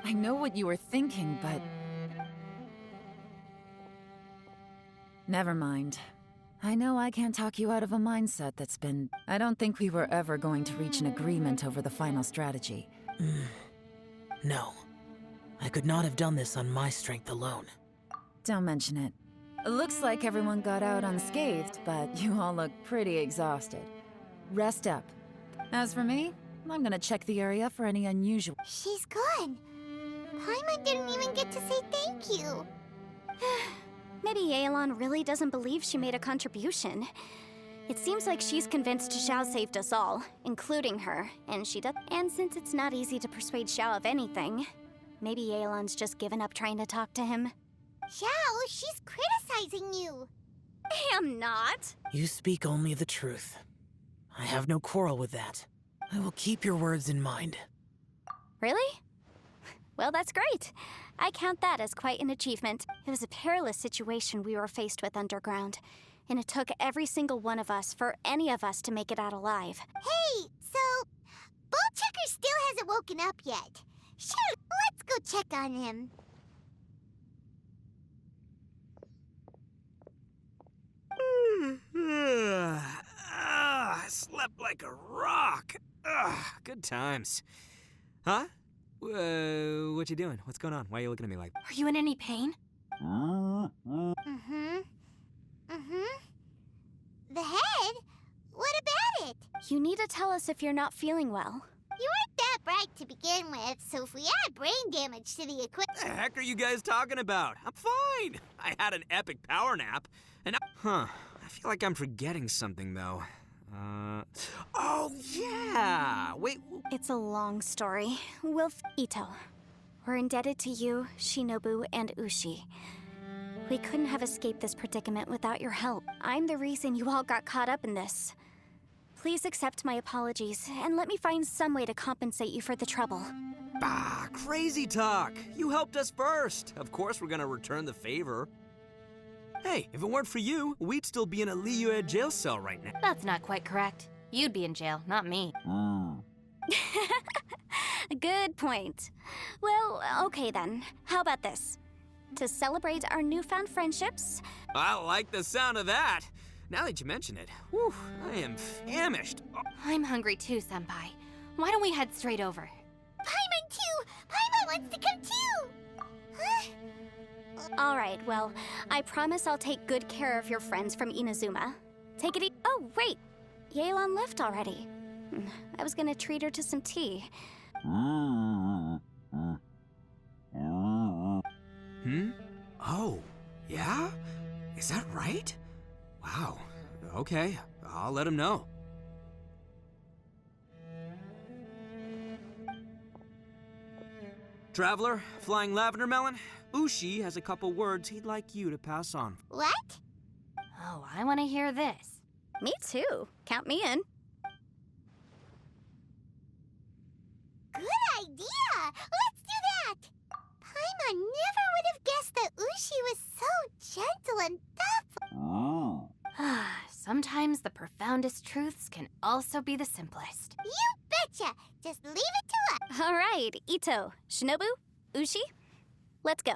I know what you were thinking, but... Never mind. I know I can't talk you out of a mindset that's been... I don't think we were ever going to reach an agreement over the final strategy. No. I could not have done this on my strength alone. Don't mention it. Looks like everyone got out unscathed, but you all look pretty exhausted. Rest up. As for me, I'm gonna check the area for any unusual... She's gone. Paimon didn't even get to say thank you. Maybe Yelan really doesn't believe she made a contribution. It seems like she's convinced Xiao saved us all, including her, and she does. And since it's not easy to persuade Xiao of anything, maybe Yelan's just given up trying to talk to him. Xiao, she's criticizing you. I am not. You speak only the truth. I have no quarrel with that. I will keep your words in mind. Really? Well, that's great. I count that as quite an achievement. It was a perilous situation we were faced with underground, and it took every single one of us for any of us to make it out alive. Hey, so Bullchecker still hasn't woken up yet. Shoot, let's go check on him. I slept like a rock. Good times. Huh? What you doing? What's going on? Why are you looking at me like... Are you in any pain? The head? What about it? You need to tell us if you're not feeling well. You weren't that bright to begin with, so if we add brain damage to the equipment... What the heck are you guys talking about? I'm fine. I had an epic power nap, and I feel like I'm forgetting something, though. Oh, yeah! Wait... It's a long story. Ito. We're indebted to you, Shinobu, and Ushi. We couldn't have escaped this predicament without your help. I'm the reason you all got caught up in this. Please accept my apologies, and let me find some way to compensate you for the trouble. Bah, crazy talk! You helped us first! Of course we're gonna return the favor. Hey, if it weren't for you, we'd still be in a Liyue jail cell right now. That's not quite correct. You'd be in jail, not me. Good point. Well, okay then. How about this? To celebrate our newfound friendships... I like the sound of that! Now that you mention it, whew, I am famished. I'm hungry too, Senpai. Why don't we head straight over? Paimon too! Paimon wants to come too! Huh? All right, well, I promise I'll take good care of your friends from Inazuma. Take it Oh, wait! Yelan left already. I was gonna treat her to some tea. Oh, yeah? Is that right? Wow. Okay, I'll let him know. Traveler, flying lavender melon, Ushi has a couple words he'd like you to pass on. What? Oh, I want to hear this. Me too. Count me in. Good idea! Let's do that! Paimon never would have guessed that Ushi was so gentle and thoughtful. Sometimes the profoundest truths can also be the simplest. You betcha! Just leave it to us. All right, Ito, Shinobu, Ushi, let's go.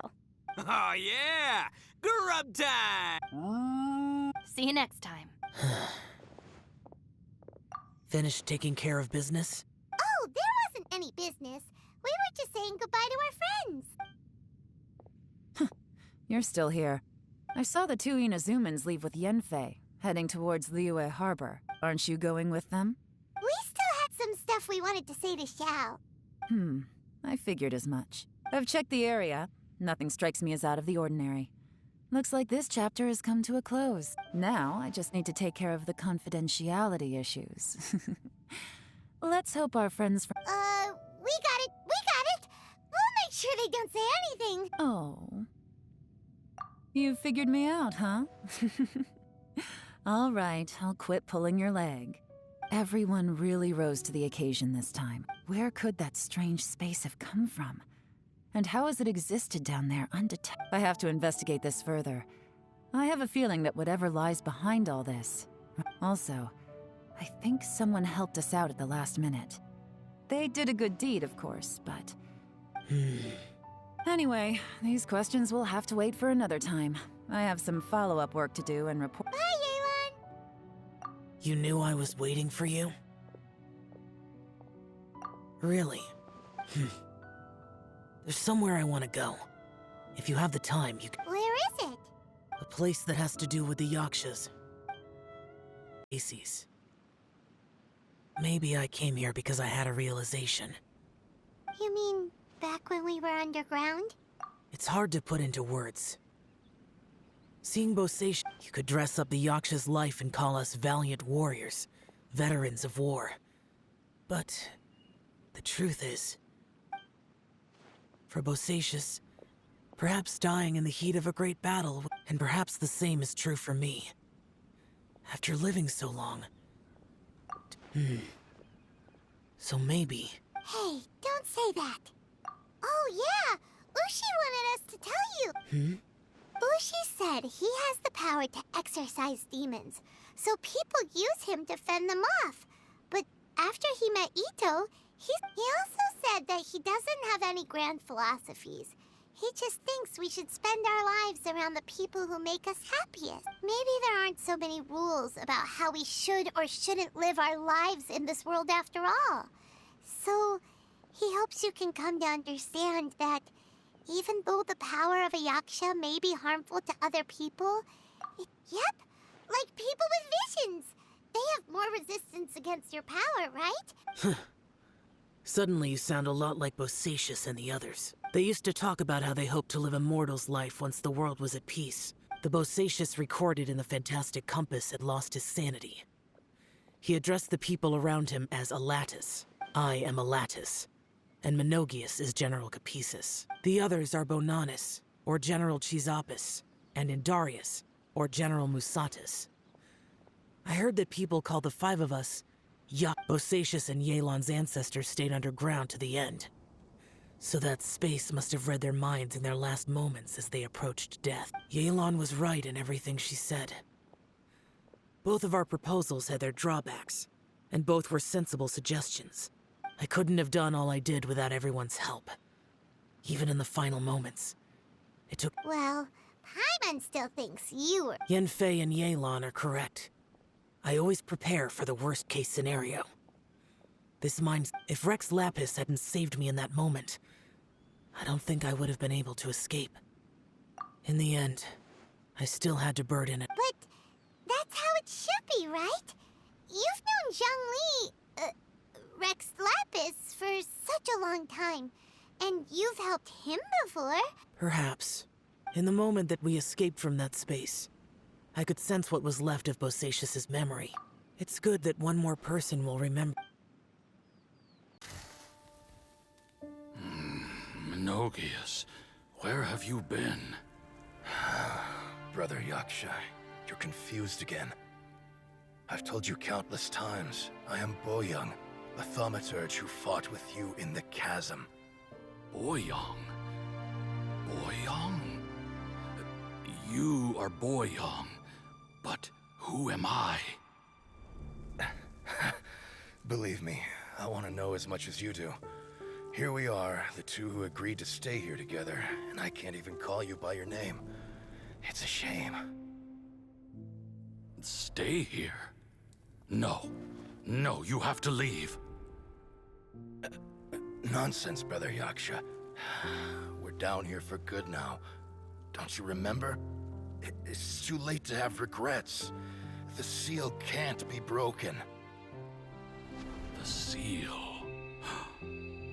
Oh yeah! Grub time! See you next time. Finished taking care of business? Oh, there wasn't any business. We were just saying goodbye to our friends. You're still here. I saw the two Inazumans leave with Yanfei, heading towards Liyue Harbor. Aren't you going with them? We still had some stuff we wanted to say to Xiao. I figured as much. I've checked the area. Nothing strikes me as out of the ordinary. Looks like this chapter has come to a close. Now, I just need to take care of the confidentiality issues. Let's hope our friends from... We got it! We'll make sure they don't say anything. Oh. You figured me out, huh? All right, I'll quit pulling your leg. Everyone really rose to the occasion this time. Where could that strange space have come from? And how has it existed down there undetected? I have to investigate this further. I have a feeling that whatever lies behind all this... Also, I think someone helped us out at the last minute. They did a good deed, of course, but... Anyway, these questions will have to wait for another time. I have some follow-up work to do and report... Bye, You knew I was waiting for you? Really? There's somewhere I want to go. If you have the time, you can... Where is it? A place that has to do with the Yakshas. Macy's. Maybe I came here because I had a realization. You mean back when we were underground? It's hard to put into words. Seeing Boseisha, you could dress up the Yaksha's life and call us valiant warriors, veterans of war. But the truth is, for Boseisha's, perhaps dying in the heat of a great battle, and perhaps the same is true for me. After living so long. So maybe... Hey, don't say that. Oh yeah, Ushi wanted us to tell you. Ushi said he has the power to exorcise demons, so people use him to fend them off. But after he met Ito, he also said that he doesn't have any grand philosophies. He just thinks we should spend our lives around the people who make us happiest. Maybe there aren't so many rules about how we should or shouldn't live our lives in this world after all. So, he hopes you can come to understand that even though the power of a yaksha may be harmful to other people, yep, like people with visions, they have more resistance against your power, right? Suddenly you sound a lot like Boseisha and the others. They used to talk about how they hoped to live a mortal's life once the world was at peace. The Boseisha recorded in the Fantastic Compass had lost his sanity. He addressed the people around him as Alatus. I am Alatus. And Menogius is General Capisis. The others are Bonanis, or General Chisapis, and Indarius, or General Musatus. I heard that people call the five of us Boseisha and Yelan's ancestors stayed underground to the end. So that space must have read their minds in their last moments as they approached death. Yelan was right in everything she said. Both of our proposals had their drawbacks, and both were sensible suggestions. I couldn't have done all I did without everyone's help. Even in the final moments. It took... Well, Paimon still thinks you were... Yenfei and Yelan are correct. I always prepare for the worst-case scenario. This mind... If Rex Lapis hadn't saved me in that moment, I don't think I would have been able to escape. In the end, I still had to burden it. But that's how it should be, right? You've known Zhang Li, Rex Lapis, for such a long time, and you've helped him before. Perhaps. In the moment that we escaped from that space, I could sense what was left of Boseisha's memory. It's good that one more person will remember. Menogius, where have you been? Brother Yaksha, you're confused again. I've told you countless times, I am Boyoung, the thaumaturge who fought with you in the chasm. Boyoung? Boyoung? You are Boyoung, but who am I? Believe me, I want to know as much as you do. Here we are, the two who agreed to stay here together, and I can't even call you by your name. It's a shame. Stay here? No. No, you have to leave. Nonsense, Brother Yaksha. We're down here for good now. Don't you remember? It's too late to have regrets. The seal can't be broken. The seal.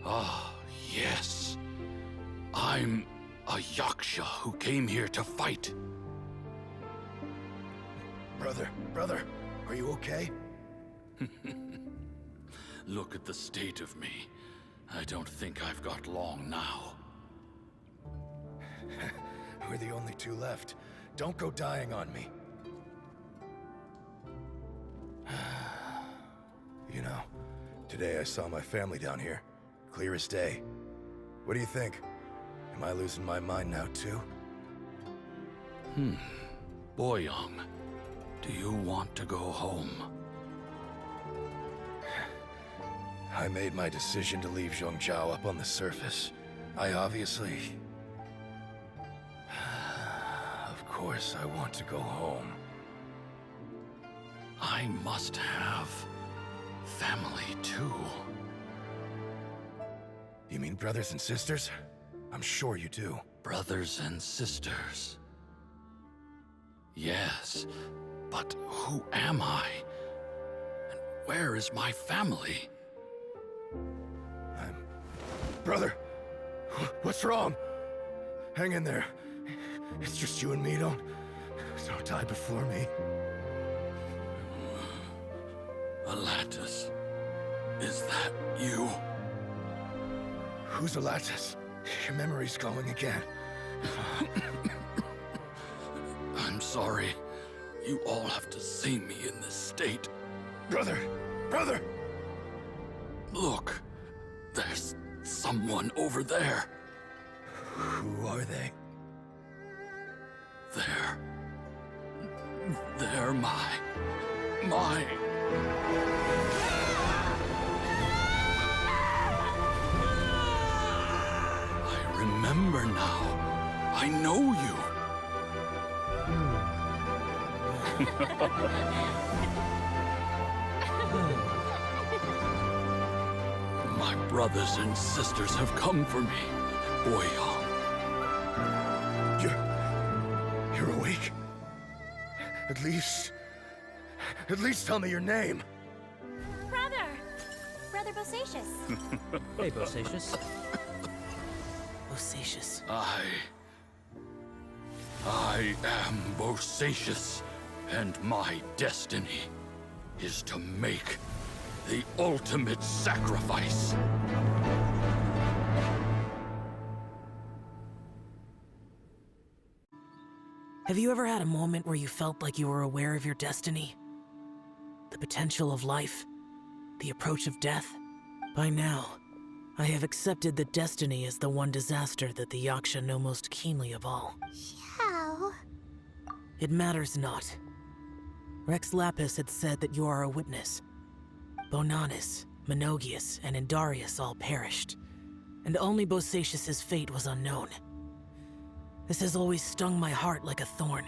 Ah, yes. I'm a Yaksha who came here to fight. Brother, are you okay? Look at the state of me. I don't think I've got long now. We're the only two left. Don't go dying on me. You know, today I saw my family down here. Clear as day. What do you think? Am I losing my mind now too? Boyoung, do you want to go home? I made my decision to leave Zhongzhou up on the surface. I obviously... Of course I want to go home. I must have family too. You mean brothers and sisters? I'm sure you do. Brothers and sisters. Yes, but who am I? And where is my family? Brother, what's wrong? Hang in there. It's just you and me. Don't die before me. Alatus, is that you? Who's Alatus? Your memory's going again. I'm sorry. You all have to see me in this state. Brother! Brother! Look, there's someone over there. Who are they? They're my... I remember now. I know you. My brothers and sisters have come for me, Boyong. You're awake? At least tell me your name. Brother Bosacious. Hey, Bosacious. Bosacious. I am Bosacious, and my destiny is to make the ultimate sacrifice. Have you ever had a moment where you felt like you were aware of your destiny? The potential of life? The approach of death? By now, I have accepted that destiny is the one disaster that the Yaksha know most keenly of all. How? It matters not. Rex Lapis had said that you are a witness. Bonanis, Menogius, and Indarius all perished, and only Bosacious's fate was unknown. This has always stung my heart like a thorn.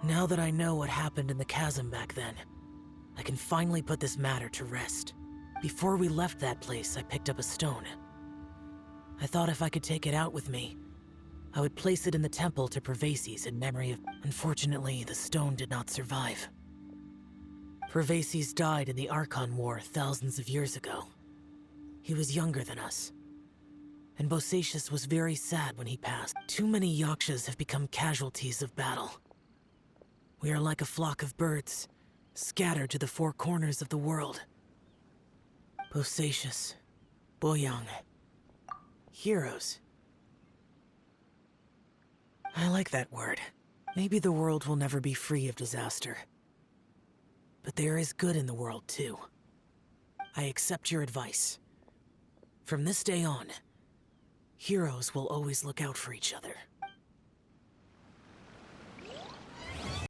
Now that I know what happened in the chasm back then, I can finally put this matter to rest. Before we left that place, I picked up a stone. I thought if I could take it out with me, I would place it in the temple to Pervases in memory of... Unfortunately, the stone did not survive. Pervases died in the Archon War thousands of years ago. He was younger than us. And Bosacious was very sad when he passed. Too many Yakshas have become casualties of battle. We are like a flock of birds, scattered to the four corners of the world. Bosacious, Boyong, heroes. I like that word. Maybe the world will never be free of disaster. But there is good in the world, too. I accept your advice. From this day on, heroes will always look out for each other.